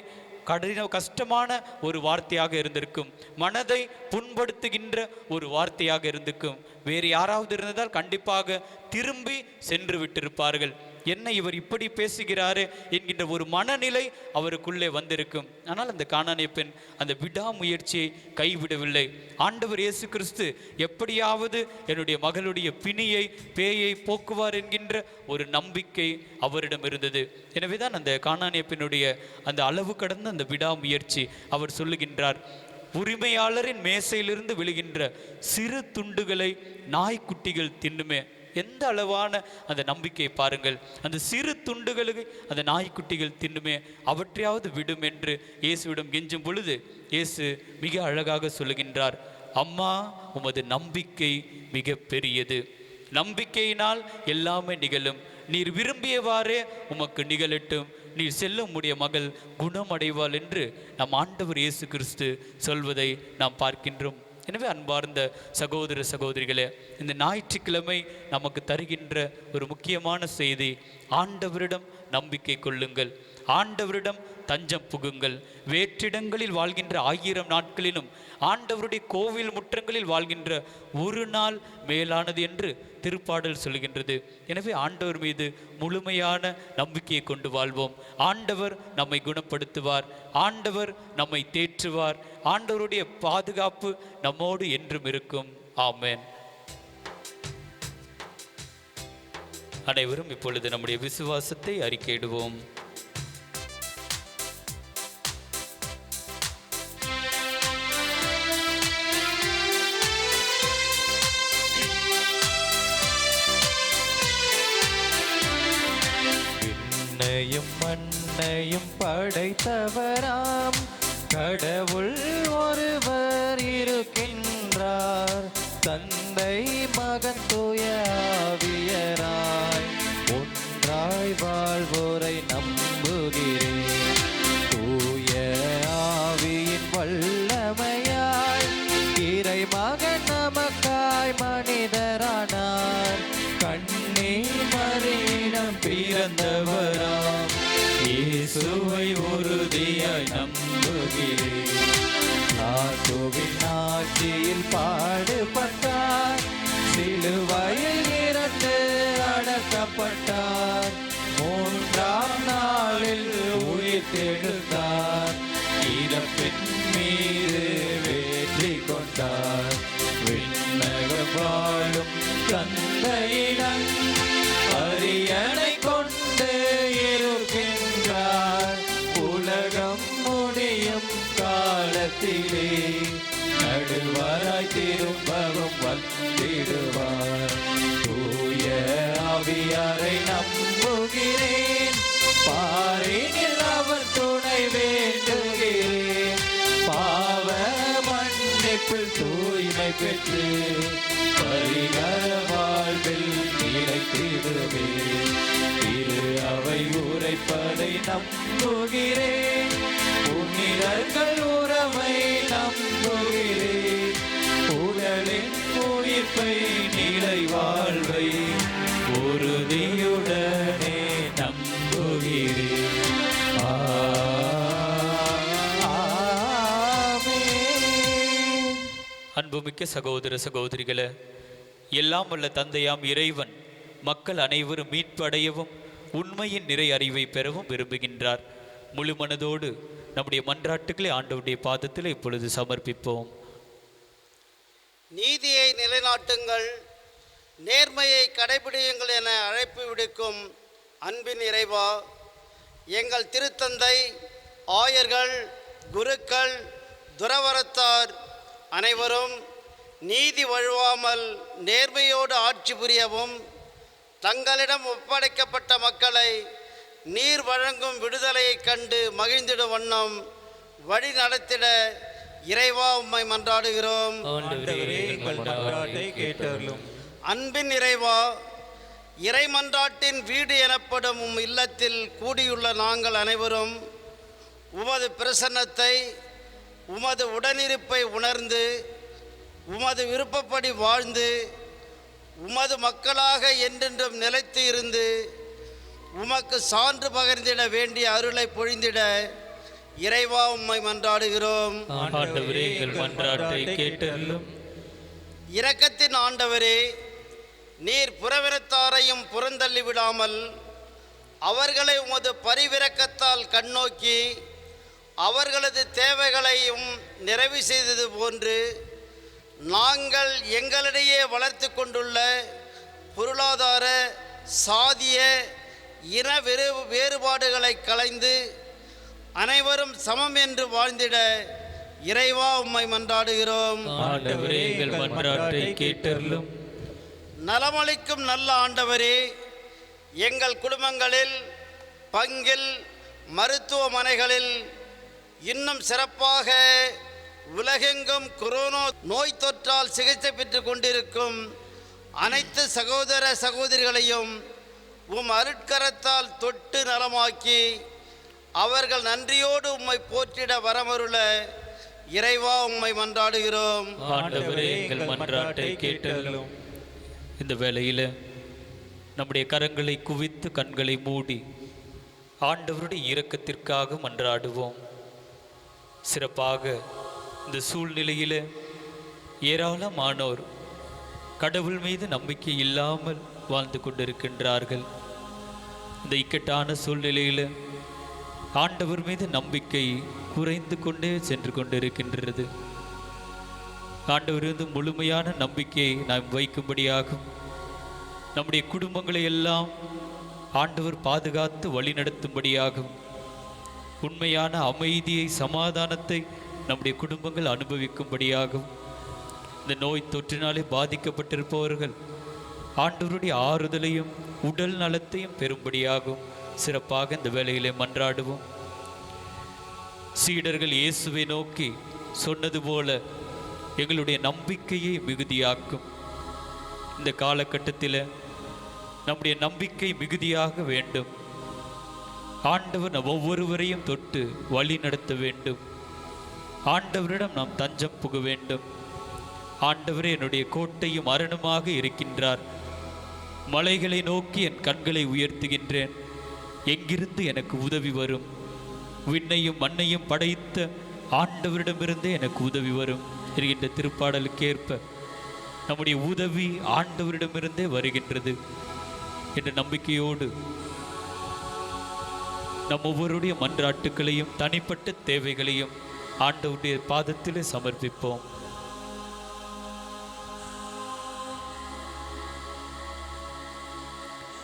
கஷ்டமான ஒரு வார்த்தையாக இருந்திருக்கும், மனதை புண்படுத்துகின்ற ஒரு வார்த்தையாக இருந்திருக்கும். வேறு யாராவது இருந்ததால் கண்டிப்பாக திரும்பி சென்று விட்டிருப்பார்கள். என்ன இவர் இப்படி பேசுகிறாரு என்கின்ற ஒரு மனநிலை அவருக்குள்ளே வந்திருக்கும். ஆனால் அந்த கானானிய பெண் அந்த விடாமுயற்சியை கைவிடவில்லை. ஆண்டவர் இயேசு கிறிஸ்து எப்படியாவது என்னுடைய மகளுடைய பிணியை பேயை போக்குவார் என்கின்ற ஒரு நம்பிக்கை அவரிடம் இருந்தது. எனவேதான் அந்த கானானிய பெண்ணுடைய அந்த அளவு கடந்த அந்த விடாமுயற்சி. அவர் சொல்லுகின்றார், உரிமையாளரின் மேசையிலிருந்து விழுகின்ற சிறு துண்டுகளை நாய்க்குட்டிகள் தின்னுமே. எந்த அளவான அந்த நம்பிக்கை பாருங்கள். அந்த சிறு துண்டுகளுக்கு அந்த நாய்க்குட்டிகள் தின்னுமே, அவற்றையாவது விடும் என்று இயேசுவிடம் கெஞ்சும் பொழுது இயேசு மிக அழகாக சொல்லுகின்றார், அம்மா, உமது நம்பிக்கை மிக பெரியது. நம்பிக்கையினால் எல்லாமே நிகழும். நீர் விரும்பியவாறே உமக்கு நிகழட்டும். நீர் செல்ல உம்முடைய மகள் குணமடைவாள் என்று நம் ஆண்டவர் இயேசு கிறிஸ்து சொல்வதை நாம் பார்க்கின்றோம். எனவே அன்பார்ந்த சகோதர சகோதரிகளே, இந்த ஞாயிற்றுக்கிழமை நமக்கு தருகின்ற ஒரு முக்கியமான செய்தி, ஆண்டவரிடம் நம்பிக்கை கொள்ளுங்கள், ஆண்டவரிடம் தஞ்சம் புகுங்கள். வேற்றிடங்களில் வாழ்கின்ற 1000 நாட்களிலும் ஆண்டவருடைய கோவில் முற்றங்களில் வாழ்கின்ற ஒரு நாள் மேலானது என்று திருப்பாடல் சொல்கின்றது. எனவே ஆண்டவர் மீது முழுமையான நம்பிக்கையை கொண்டு வாழ்வோம். ஆண்டவர் நம்மை குணப்படுத்துவார், ஆண்டவர் நம்மை தேற்றுவார், ஆண்டவருடைய பாதுகாப்பு நம்மோடு என்றும் இருக்கும். ஆமென். அனைவரும் இப்பொழுது நம்முடைய விசுவாசத்தை அறிக்கையிடுவோம். விண்ணையும் மண்ணையும் படைத்தவராம் கடவுள் ஒருவர் இருக்கின்றார். தந்தை, மகன், தூய ஆவியராய் ஒன்றாய் வாழ்வோரை நம்புகிறேன். தூய ஆவியின் வல்லமையாய் இறை மகன் நமக்காய் மனிதரானார். கண்ணே மரியிடம் பிறந்தவராம் இயேசுவை உறுதியாய் நம்புகிறேன். நாசுவின் ஆட்சியில் பாடுபட்டார், சிலுவையில் இறந்து அடக்கப்பட்டார். 3ஆம் நாளில் உயிர் தெழுந்தார், இறப்பின் மீது வெற்றி கொண்டார். விண்ணகம் வாழும் தந்தையிடம் அரியணை கொண்டு இருக்கின்றார். உலகம் முடியும் காலத்திலே நடுவராய் திரும்பவும் வந்திடுவார். தூய ஆவியாரை நம்புகிறேன், பாரினில் அவர் துணை வேண்டுகிறேன். பாவ மன்னிப்பில் தூய்மை பெற்று பரிகார வாழ்வில் நிலைத்திடுவேன். திரு அவை உரைப்பதை நம்புகிறேன், புனிதர்கள் உறவை நம்புகிறேன். உடலின் உயிர்ப்பை நிலை வாழ்வை உறுதியுடனே நம்புகிறேன். அன்புமிக்க சகோதர சகோதரிகளே, எல்லாம் வல்ல தந்தையாம் இறைவன் மக்கள் அனைவரும் மீட்பு அடையவும் உண்மையின் நிறை அறிவை பெறவும் விரும்புகின்றார். முழு மனதோடு நம்முடைய மன்றாட்டுக்களை ஆண்டவருடைய பாதத்தில் இப்பொழுது சமர்ப்பிப்போம். நீதியை நிலைநாட்டுங்கள், நேர்மையை கடைபிடியுங்கள் என அழைப்பு விடுக்கும் அன்பின் இறைவா, எங்கள் திருத்தந்தை, ஆயர்கள், குருக்கள், துறவரத்தார் அனைவரும் நீதி வழுவாமல் நேர்மையோடு ஆட்சி புரியவும், தங்களிடம் ஒப்படைக்கப்பட்ட மக்களை நீர் வழங்கும் விடுதலையை கண்டு மகிழ்ந்திடும் வண்ணம் வழி நடத்திட இறைவா உம்மை மன்றாடுகிறோம். அன்பின் இறைவா, இறை மன்றாட்டின் வீடு எனப்படும் உம் இல்லத்தில் கூடியுள்ள நாங்கள் அனைவரும் உமது பிரசன்னத்தை, உமது உடனிருப்பை உணர்ந்து, உமது விருப்பப்படி வாழ்ந்து, உமது மக்களாக என்றென்றும் நிலைத்து இருந்து உமக்கு சான்று பகிர்ந்திட வேண்டிய அருளை பொழிந்திட இறைவா உம்மை மன்றாடுகிறோம். ஆண்டவரே, எங்கள் மன்றாட்டை கேட்டருளும். இரக்கத்தின் ஆண்டவரே, நீர் புறவினத்தாரையும் புறந்தள்ளி விடாமல் அவர்களை உமது பரிவிரக்கத்தால் கண்ணோக்கி அவர்களது தேவைகளையும் நிறைவு செய்தது போன்று நாங்கள் எங்களிடையே வளர்த்து கொண்டுள்ள பொருளாதார, சாதிய, இன வேறுபாடுகளை களைந்து அனைவரும் சமம் என்று வாழ்ந்திட இறைவா உம்மை மன்றாடுகிறோம். ஆண்டவரே, எங்கள் மன்றாட்டை கேட்டருளும். நலமளிக்கும் நல்ல ஆண்டவரே, எங்கள் குடும்பங்களில், பங்கில், மருத்துவமனைகளில், இன்னும் சிறப்பாக உலகெங்கும் கொரோனா நோய் தொற்றால் சிகிச்சை பெற்று கொண்டிருக்கும் அனைத்து சகோதர சகோதரிகளையும் உம் அருட்கரத்தால் தொட்டு நலமாக்கி அவர்கள் நன்றியோடு உம்மை போற்றிட வரமருள இறைவா உம்மை மன்றாடுகிறோம். ஆண்டவரே, எங்கள் மன்றாட்டை கேட்டருளும். இந்த வேளையில் நம்முடைய கரங்களை குவித்து கண்களை மூடி ஆண்டவருடைய இரக்கத்திற்காக மன்றாடுவோம். சிறப்பாக இந்த சூழ்நிலையில் ஏராளமானோர் கடவுள் மீது நம்பிக்கை இல்லாமல் வாழ்ந்து கொண்டிருக்கின்றார்கள். இந்த இக்கட்டான சூழ்நிலையில் ஆண்டவர் மீது நம்பிக்கை குறைந்து கொண்டே சென்று கொண்டிருக்கின்றது. ஆண்டவர் மீது முழுமையான நம்பிக்கையை நாம் வைக்கும்படியாகும். நம்முடைய குடும்பங்களை எல்லாம் ஆண்டவர் பாதுகாத்து வழிநடத்தும்படியாகும். உண்மையான அமைதியை, சமாதானத்தை நம்முடைய குடும்பங்கள் அனுபவிக்கும்படியாகும். இந்த நோய் தொற்றினாலே பாதிக்கப்பட்டிருப்பவர்கள் ஆண்டவருடைய ஆறுதலையும் உடல் நலத்தையும் பெறும்படியாகும். சிறப்பாக இந்த வேளையிலே மன்றாடுவோம். சீடர்கள் இயேசுவை நோக்கி சொன்னது போல எங்களுடைய நம்பிக்கையை மிகுதியாக்கும். இந்த காலகட்டத்தில் நம்முடைய நம்பிக்கை மிகுதியாக வேண்டும். ஆண்டவர் நம் ஒவ்வொருவரையும் தொட்டு வழி நடத்த வேண்டும். ஆண்டவரிடம் நாம் தஞ்சம் புக வேண்டும். ஆண்டவரே என்னுடைய கோட்டையும் அரணுமாக இருக்கின்றார். மலைகளை நோக்கி என் கண்களை உயர்த்துகின்றேன். எங்கிருந்து எனக்கு உதவி வரும்? விண்ணையும் மண்ணையும் படைத்த ஆண்டவரிடமிருந்தே எனக்கு உதவி வரும் என்கின்ற திருப்பாடலுக்கேற்ப நம்முடைய உதவி ஆண்டவரிடமிருந்தே வருகின்றது என்ற நம்பிக்கையோடு நம் ஒவ்வொருடைய மன்றாட்டுக்களையும் தனிப்பட்ட தேவைகளையும் ஆண்டவருடைய பாதத்திலே சமர்ப்பிப்போம்.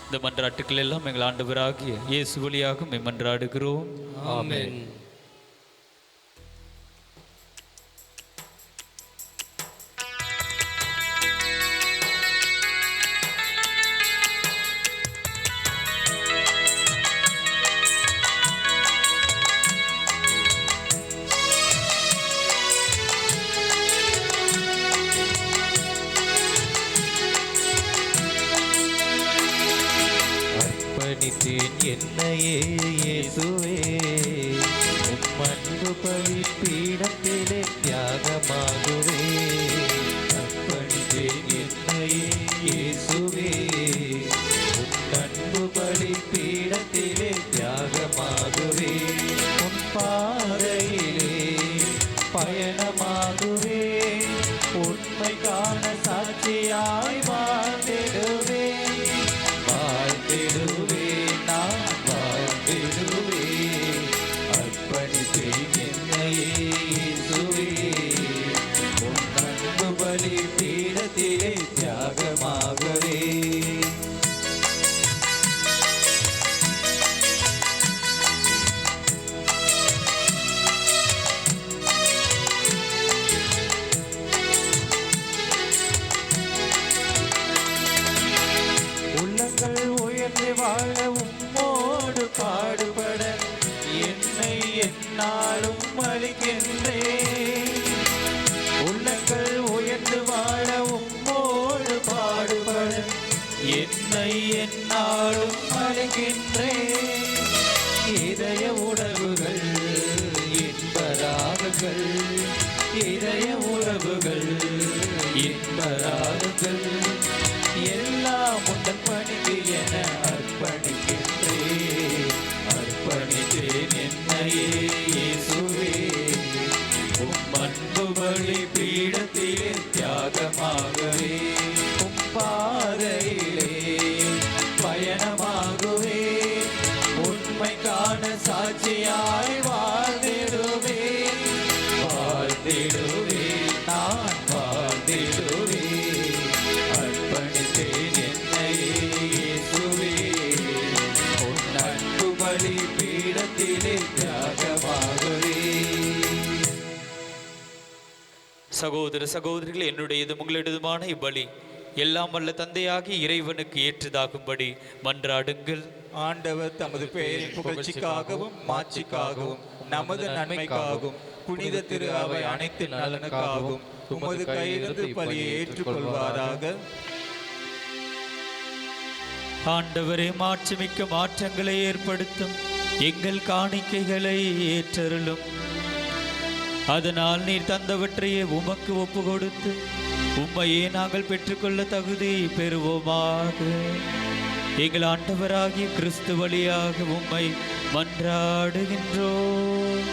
இந்த மன்றாட்டுக்கள் எல்லாம் எங்கள் ஆண்டவராகிய இயேசு வழியாக மன்றாடுகிறோம். ஆமென். அர்ப்பணித்தேன் என்னையே இயேசுவே, உம் அன்பு பலிபீடத்திலே தியாகமாகுவே. அர்ப்பணித்தேன் என்னையே இயேசுவே, உம் அன்பு பலிபீடத்திலே தியாகமாகுவே. உன் பாதையிலே பயணமாகுவே, உண்மை காண சாட்சியாய் வாழ்ந்திடுவே. நான் வாழ்ந்திடுவே. அர்ப்பணித்தேன் என்னையே இயேசுவே, உன் அன்பு பலிபீடத்திலே தியாகமாகவே. உள்ளங்கள் உயர்ந்து வாழ உம்மோடு பாடுபட என்னை என்னாலும் அளிக்கின்றேன். உள்ளங்கள் உயர்ந்து வாழ உம்மோடு பாடுபட என்னை என்னாலும் அளிக்கின்றேன். இதய உணர்வுகள் இன்பராகங்கள், இதய உறவுகள் இன்பராகங்கள், என்னையே இயேசுவே உம் அன்பு பலி பீடத்திலே தியாகமாகவே உம் பாதையிலே பயணமாகுவே உண்மைக்கான சாட்சியாய் வாழ்ந்திடுவே வாழ்ந்திடுவே நான் வாழ்ந்திடுவே அர்ப்பணித்தேன் என்னையே இயேசுவே உன் அன்பு பலி பீடத்திலே தியாகமாகவே. சகோதர சகோதரிகள், என்னுடையதும் உங்களுடையதுமான இப்பலி எல்லாம் வல்ல தந்தையாகி இறைவனுக்கு ஏற்றதாகும்படி மன்றாடுங்கள். ஆண்டவர் தமது பெயரின் புகழ்ச்சிக்காகவும் மாட்சிக்காகவும் நமது நன்மைக்காகவும் புனித திரு அவை அனைத்து நலனுக்காகவும் உமது கையிலிருந்து பலியை ஏற்றுக்கொள்வாராக. ஆண்டவரே, மாட்சிமிக்க மாற்றங்களை ஏற்படுத்தும் எங்கள் காணிக்கைகளை ஏற்றருளும். அதனால் நீர் தந்தவற்றையே உமக்கு ஒப்பு கொடுத்து உம்மையே நாங்கள் பெற்றுக்கொள்ள தகுதி பெறுவோமாக. எங்கள் ஆண்டவராகிய கிறிஸ்து வழியாக உம்மை மன்றாடுகின்றோம்.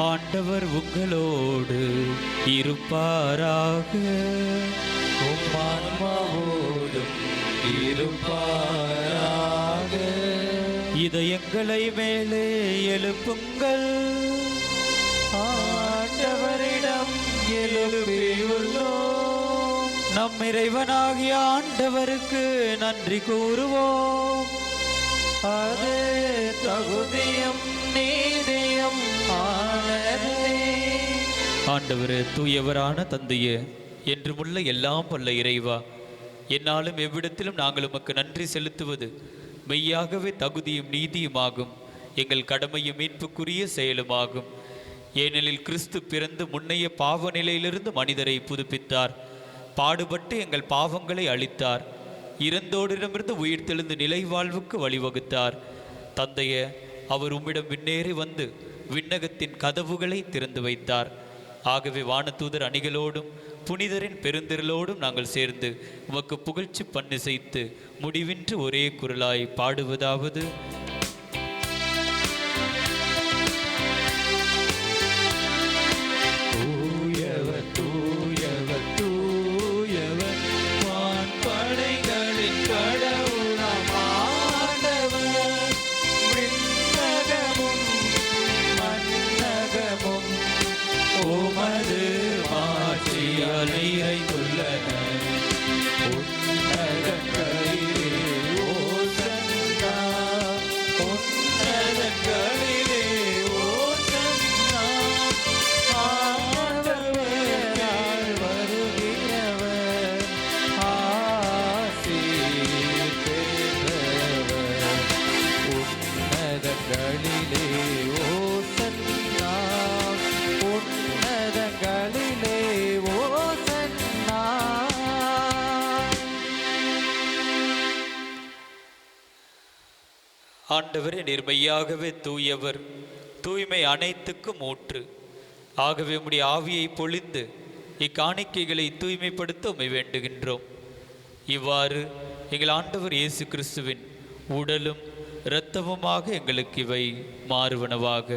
ஆண்டவர் உங்களோடு இருப்பாராக. உம் ஆன்மாவோடும் இருப்பாராக. இதயங்களை மேலே எழுப்புங்கள். ஆண்டவரிடம் எழுப்பியுள்ளோம். நம் இறைவனாகிய ஆண்டவருக்கு நன்றி கூறுவோம். அது தகுதியும் நீதியும் ஆனதே. ஆண்டவரே, தூயவரான தந்தையே, என்றுமுள்ள எல்லாம் வல்ல இறைவா, என்னாலும் எவ்விடத்திலும் நாங்கள் உமக்கு நன்றி செலுத்துவது மெய்யாகவே தகுதியும் நீதியுமாகும், எங்கள் கடமையும் மீட்புக்குரிய செயலுமாகும். ஏனெனில் கிறிஸ்து பிறந்து முன்னைய பாவ நிலையிலிருந்து மனிதரை புதுப்பித்தார், பாடுபட்டு எங்கள் பாவங்களை அழித்தார், இறந்தோரிடமிருந்து உயிர்த்தெழுந்து நிலை வாழ்வுக்கு வழிவகுத்தார். தந்தைய அவர் உம்மிடம் விண்ணேறி வந்து விண்ணகத்தின் கதவுகளை திறந்து வைத்தார். ஆகவே வானதூதர் அணிகளோடும் புனிதரின் பெருந்திரளோடும் நாங்கள் சேர்ந்து உமக்கு புகழ்ச்சி பண்ணிசைத்து முடிவின்றி ஒரே குரலாய் பாடுவதாவது: தூயவர் தூயவர் தூயவர் வான்படைகளின் கடவுளாம் ஆண்டவர். விண்ணகமும் மண்ணகமும் உமது மாட்சியால் நிறைந்துள்ளன. உன்னதங்களிலே ஓசன்னா, உன்னதங்களிலே ஓசன்னா. ஆண்டவரால் வருகிறவர் ஆசீர் பெற்றவர். உன்னதங்களிலே ஓசன்னா, உன்னதங்களிலே ஓசன்னா. ஆண்டவரே, நேர்மையாகவே தூயவர், தூய்மை அனைத்துக்கும் ஊற்று. ஆகவே உம்முடைய ஆவியை பொழிந்து இக்காணிக்கைகளை தூய்மைப்படுத்த உம்மை வேண்டுகின்றோம். இவ்வாறு எங்கள் ஆண்டவர் இயேசு கிறிஸ்துவின் உடலும் இரத்தமுமாக எங்களுக்கு இவை மாறுவனவாக.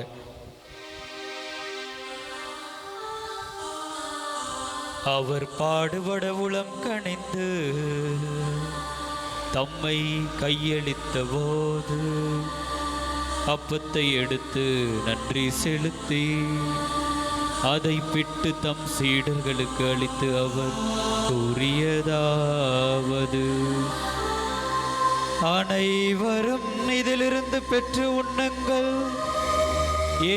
அவர் பாடுபட உளம் கனிந்து தம்மை கையளித்த போது அப்பத்தை எடுத்து நன்றி செலுத்தி அதை பிட்டு தம் சீடர்களுக்கு அளித்து அவர் கூறியதாவது: அனைவரும் இதிலிருந்து பெற்று உண்ணுங்கள்,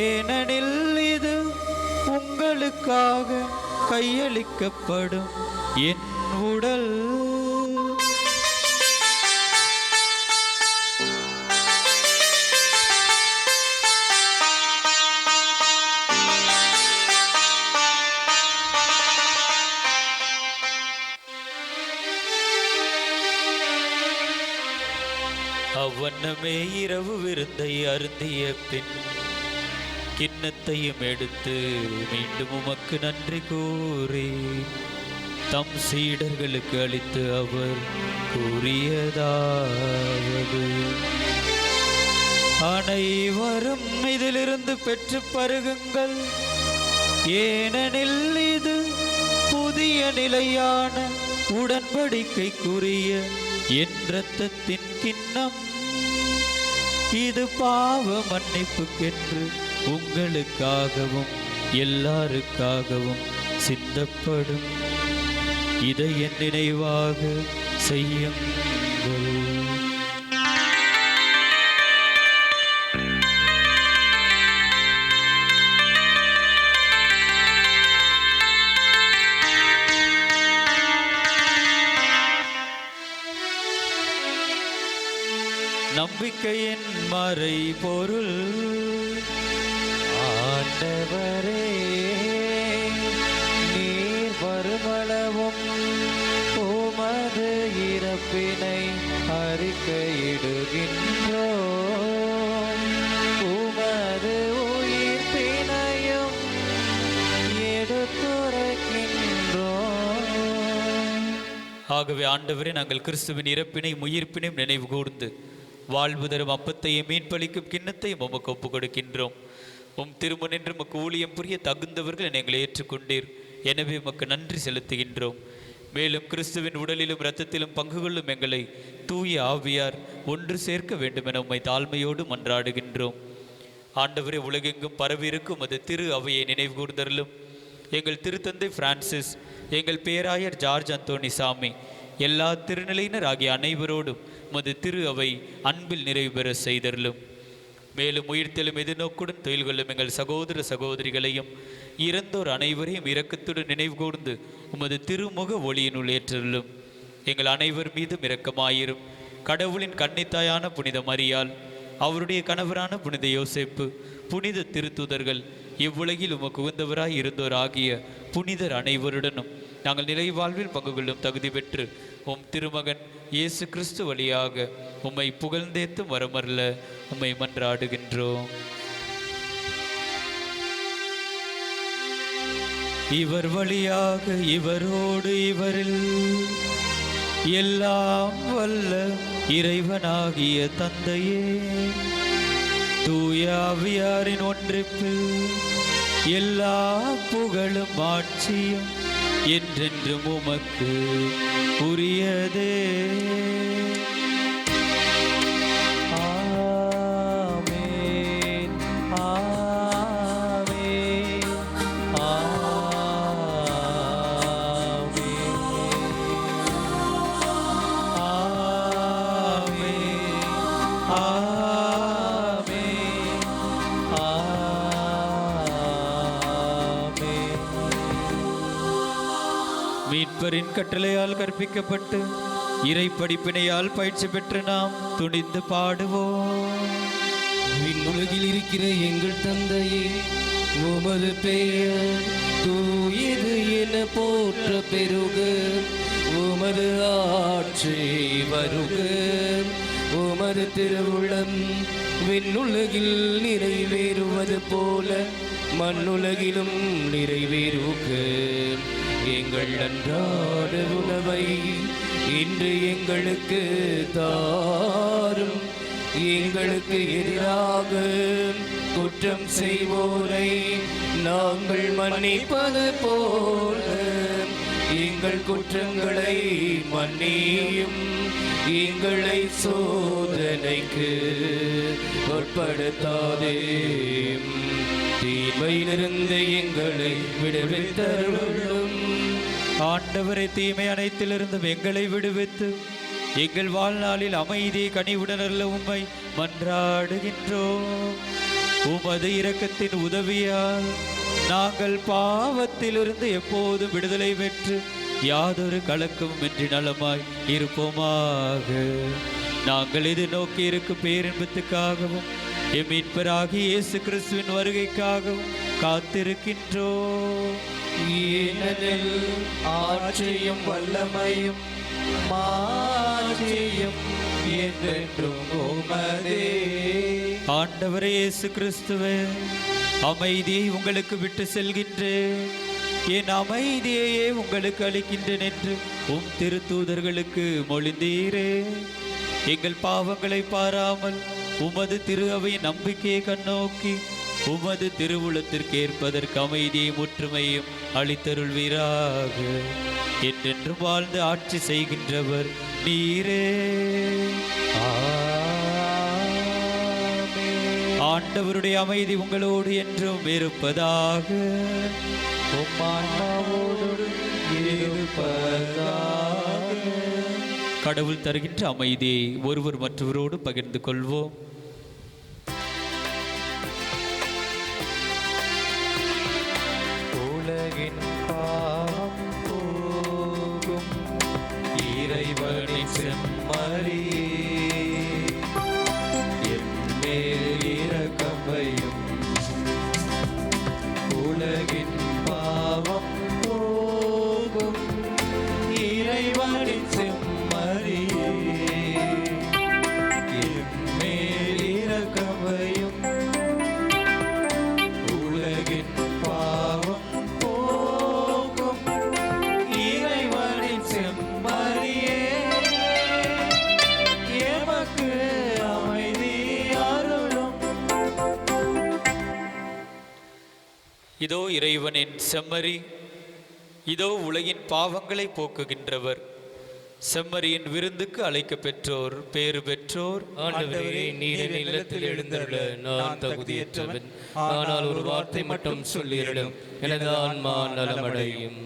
ஏனெனில் இது உங்களுக்காக கையளிக்கப்படும் என் உடல். அவ்வண்ணமே இரவு விருந்தை அருந்திய பின் கிண்ணத்தையும் எடுத்து மீண்டும் உமக்கு நன்றி கூறி தம் சீடர்களுக்கு அளித்து அவர் கூறியதாவது: அனைவரும் இதிலிருந்து பெற்று பருகுங்கள், ஏனெனில் இது புதிய நிலையான உடன்படிக்கைக்குரிய என் இரத்தத்தின் கிண்ணம். இது பாவ மன்னிப்புக்கென்று உங்களுக்காகவும் எல்லாருக்காகவும் சிந்தப்படும். இதை என் நினைவாக செய்யுங்கள். நம்பிக்கையின் மறை பொருள். ஆண்டவரே, நீர் வருமளவும் உமது இறப்பினை அறிக்கையிடுகின்றோம், உமது உயிர்ப்பினையும் எடுத்துரைக்கின்றோம். ஆகவே ஆண்டவரே, நாங்கள் கிறிஸ்துவின் இறப்பினையும் உயிர்ப்பினையும் நினைவு கூர்ந்து வாழ்வு தரும் அப்பத்தையும் மீட்பளிக்கும் கிண்ணத்தையும் உமக்கு ஒப்புக் கொடுக்கின்றோம். உம் திருமுனின்று உமக்கு ஊழியம் புரிய தகுந்தவர்கள் எங்களை ஏற்றுக்கொண்டீர். எனவே உமக்கு நன்றி செலுத்துகின்றோம். மேலும் கிறிஸ்துவின் உடலிலும் இரத்தத்திலும் பங்கு கொள்ளும் எங்களை தூய ஆவியார் ஒன்று சேர்க்க வேண்டும் என உம்மை தாழ்மையோடு மன்றாடுகின்றோம். ஆண்டவரே, உலகெங்கும் பரவியிருக்கும் அது திரு அவையை நினைவு கூர்ந்தருளும். எங்கள் திருத்தந்தை பிரான்சிஸ், எங்கள் பேராயர் ஜார்ஜ் அந்தோணி சாமி, எல்லா திருநிலையினர் ஆகிய அனைவரோடும் உமது திரு அவை அன்பில் நிறைவு பெற செய்தருளும். மேலும் உயிர்த்தெழும் எதிர்நோக்குடன் தொழில் கொள்ளும் எங்கள் சகோதர சகோதரிகளையும் இறந்தோர் அனைவரையும் இரக்கத்துடன் நினைவு கூர்ந்து உமது திருமுக ஒளியினுள் ஏற்றருளும். எங்கள் அனைவர் மீதும் இரக்கமாயிரும். கடவுளின் கன்னித்தாயான புனித மரியாள், அவருடைய கணவரான புனித யோசேப்பு, புனித திருத்தூதர்கள், இவ்வுலகில் உமக்கு உகந்தவராய் இருந்தோர் ஆகிய புனிதர் அனைவருடனும் நாங்கள் நிலை வாழ்வில் பங்கு கொள்ளும் தகுதி பெற்று உம் திருமகன் இயேசு கிறிஸ்து வழியாக உம்மை புகழ்ந்தேத்தும் வரமல்ல உம்மை மன்றாடுகின்றோம். இவர் வழியாக இவரோடு இவரில் எல்லாம் வல்ல இறைவனாகிய தந்தையே, தூய ஆவியாரின் ஒன்றிப்பில் எல்லா புகழும் ஆட்சியும் என்றென்றும் உமக்கு உரியதே. ஆமென், ஆமென், மீட்பரின் கட்டளையால் கற்பிக்கப்பட்டு இறை படிப்பினையால் பயிற்சி பெற்று நாம் துணிந்து பாடுவோம். விண்ணுலகில் இருக்கிற எங்கள் தந்தையே, உமது பெயர் தூயது என போற்ற பெருக, உமது ஆட்சி வருக, உமது திருவுளம் விண்ணுலகில் நிறைவேறுவது போல மண்ணுலகிலும் நிறைவேறுக. எங்கள் அன்றாட உணவை இன்று எங்களுக்கு தாரும். எங்களுக்கு எதிராக குற்றம் செய்வோரை நாங்கள் மன்னிப்பது போல எங்கள் குற்றங்களை மன்னியும். எங்களை சோதனைக்கு உட்படுத்தாதேயும், தீமையிலிருந்து எங்களை விடுவித்தருளும். ஆண்டவரை, தீமை அனைத்திலிருந்தும் எங்களை விடுவித்து எங்கள் வாழ்நாளில் அமைதியை கனிவுடனல்ல உம்மை மன்றாடுகின்றோம். உமது இரக்கத்தின் உதவியால் நாங்கள் பாவத்திலிருந்து எப்போதும் விடுதலை பெற்று யாதொரு கலக்கமும் இன்றி நலமாய் இருப்போமாக. நாங்கள் எதிர்நோக்கி இருக்கும் பேரின்பத்துக்காகவும் எம் மீட்பராகிய இயேசு கிறிஸ்துவின் வருகைக்காகவும் காத்திருக்கின்றோம். ஏனெனில் ஆட்சியும் வல்லமையும் மாட்சியும் என்றென்றும் உமதே. ஆண்டவரே இயேசு கிறிஸ்துவே, அமைதியை உங்களுக்கு விட்டு செல்கின்றேன், என் அமைதியையே உங்களுக்கு அளிக்கின்றேன் என்று உம் திருத்தூதர்களுக்கு மொழிந்தீரே. எங்கள் பாவங்களை பாராமல் உமது திரு அவை நம்பிக்கையை கண்ணோக்கி உமது திருவுளத்திற்கு ஏற்பதற்கு அமைதியையும் ஒற்றுமையும் அளித்தருள்வீராக. என்றென்று வாழ்ந்து ஆட்சி செய்கின்றவர் நீரே. ஆண்டவருடைய அமைதி உங்களோடு என்றும் இருப்பதாக. கடவுள் தருகின்ற அமைதியை ஒருவர் மற்றவரோடு பகிர்ந்து கொள்வோம். உலகின் பாவம் போகும் இறைவனின் செம்மறியே, என் மேல் இரக்கம் வையும். உலகின் பாவம் போகும் இறைவனின் செம்மறியே, என் மேல் இரக்கம் வையும். உலகின் பாவம் போகும் இறைவனின் செம்மறியே, எமக்கு அமைதி அருளும். இதோ இறைவனின் செம்மறி, இதோ உலகின் பாவங்களை போக்குகின்றவர். செம்மறியின் விருந்துக்கு அழைக்க பெற்றோர் பேறு பெற்றோர். ஆண்டவரே, நீர் என் இல்லத்தில் எழுந்தருள நான் தகுதியற்றவன். ஆனால் ஒரு வார்த்தை மட்டும் சொல்லிடும், எனது ஆன்மா நலமடையும்.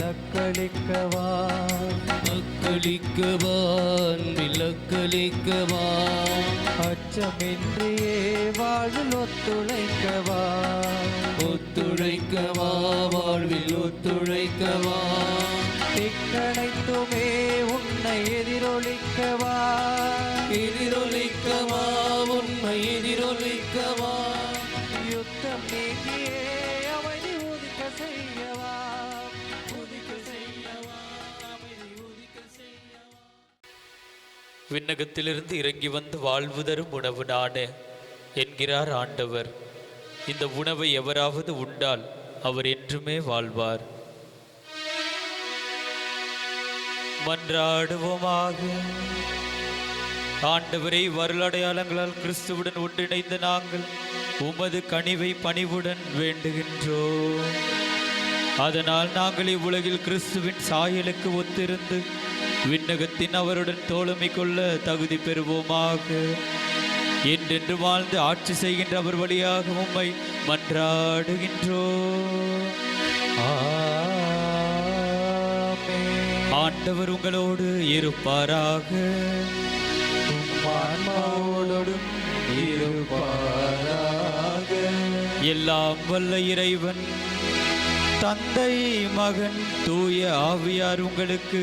அக்களிக்கவா அக்களிக்கவா விலக்களிக்கவா அச்சமின்றியே வாழ்வில் ஒத்துழைக்கவா ஒத்துழைக்கவா வாழ்வில் ஒத்துழைக்கவா திக்கணைத்துமே உன்னை எதிரொலிக்கவா எதிரொலிக்கவா உன்னை எதிரொலிக்கவா யுத்தம் நீங்கியே அமைதி விண்ணகத்திலிருந்து இறங்கி வந்து வாழ்வு தரும் உணவு நானே என்கிறார் ஆண்டவர். இந்த உணவை எவராவது உண்டால் அவர் என்றுமே வாழ்வார். மன்றாடுவோமாக. ஆண்டவரை வரலடையாளங்களால் கிறிஸ்துவுடன் ஒன்றிணைந்த நாங்கள் உமது கனிவை பணிவுடன் வேண்டுகின்றோம். அதனால் நாங்கள் இவ்வுலகில் கிறிஸ்துவின் சாயலுக்கு ஒத்திருந்து விண்ணகத்தின் அவருடன் தோழமை கொள்ள தகுதி பெறுவோமாக. என்றென்று வாழ்ந்து ஆட்சி செய்கின்ற அவர் வழியாக உம்மை மன்றாடுகின்றோம். ஆண்டவர் உங்களோடு இருப்பாராக. எல்லாம் வல்ல இறைவன் தந்தை, மகன், தூய ஆவியார் உங்களுக்கு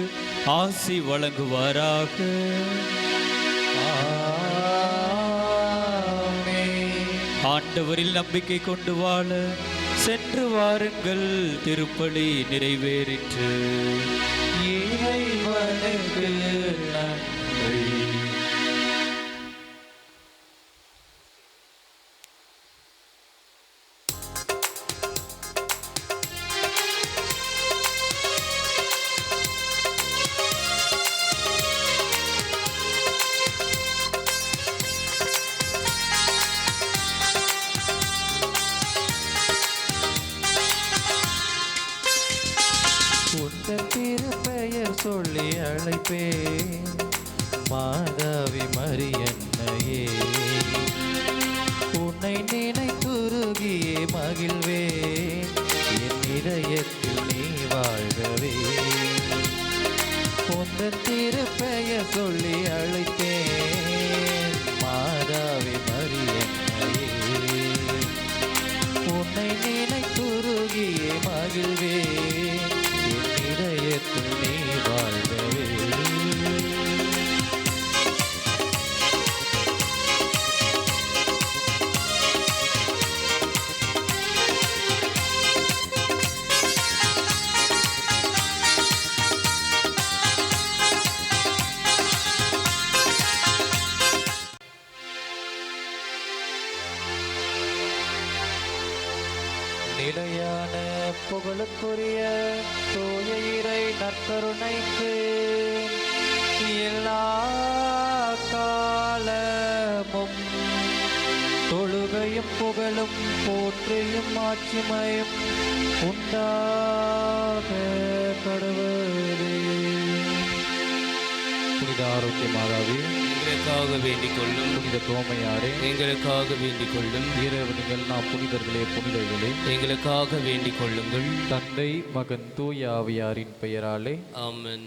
ஆசி வழங்குவாராக. ஆண்டவரில் நம்பிக்கை கொண்டு வாழ சென்று வாருங்கள். திருப்பலி நிறைவேறிற்று. இறைவனுக்கு நன்றி. திருப்பெயர் சொல்லி அழைப்பேன் மாதாவி மரியன்னையே. உன்னை நினைத்துருகியே மகிழ்வேன், என் இதயத்தில் நீ வாழ்கவே. உந்தன் திருப்பெயர் சொல்லி அழைப்பேன் மாதாவி மரியன்னையே. உன்னை நினைத்துருகியே மகிழ்வேன், இதயத்தில் நீ வாழ்கவே. நிலையான புகழுக்குரிய தூய இறை நற்கருணைக்கு எல்லா காலமும் தொழுகையும் புகழும் போற்றியும் ஆட்சிமையும் உண்டாக கடவுளே. புனித ஆரோக்கிய மாதாவே எங்களுக்காக வேண்டிக் கொள்ளும். புனித தோமையாரே எங்களுக்காக வேண்டிக் கொள்ளும். இறைவனிகள் நாம் புனிதர்களே புனிதர்களே எங்களுக்காக வேண்டிக் கொள்ளுங்கள். தந்தை, மகன், தூய ஆவியாரின் பெயராலே ஆமென்.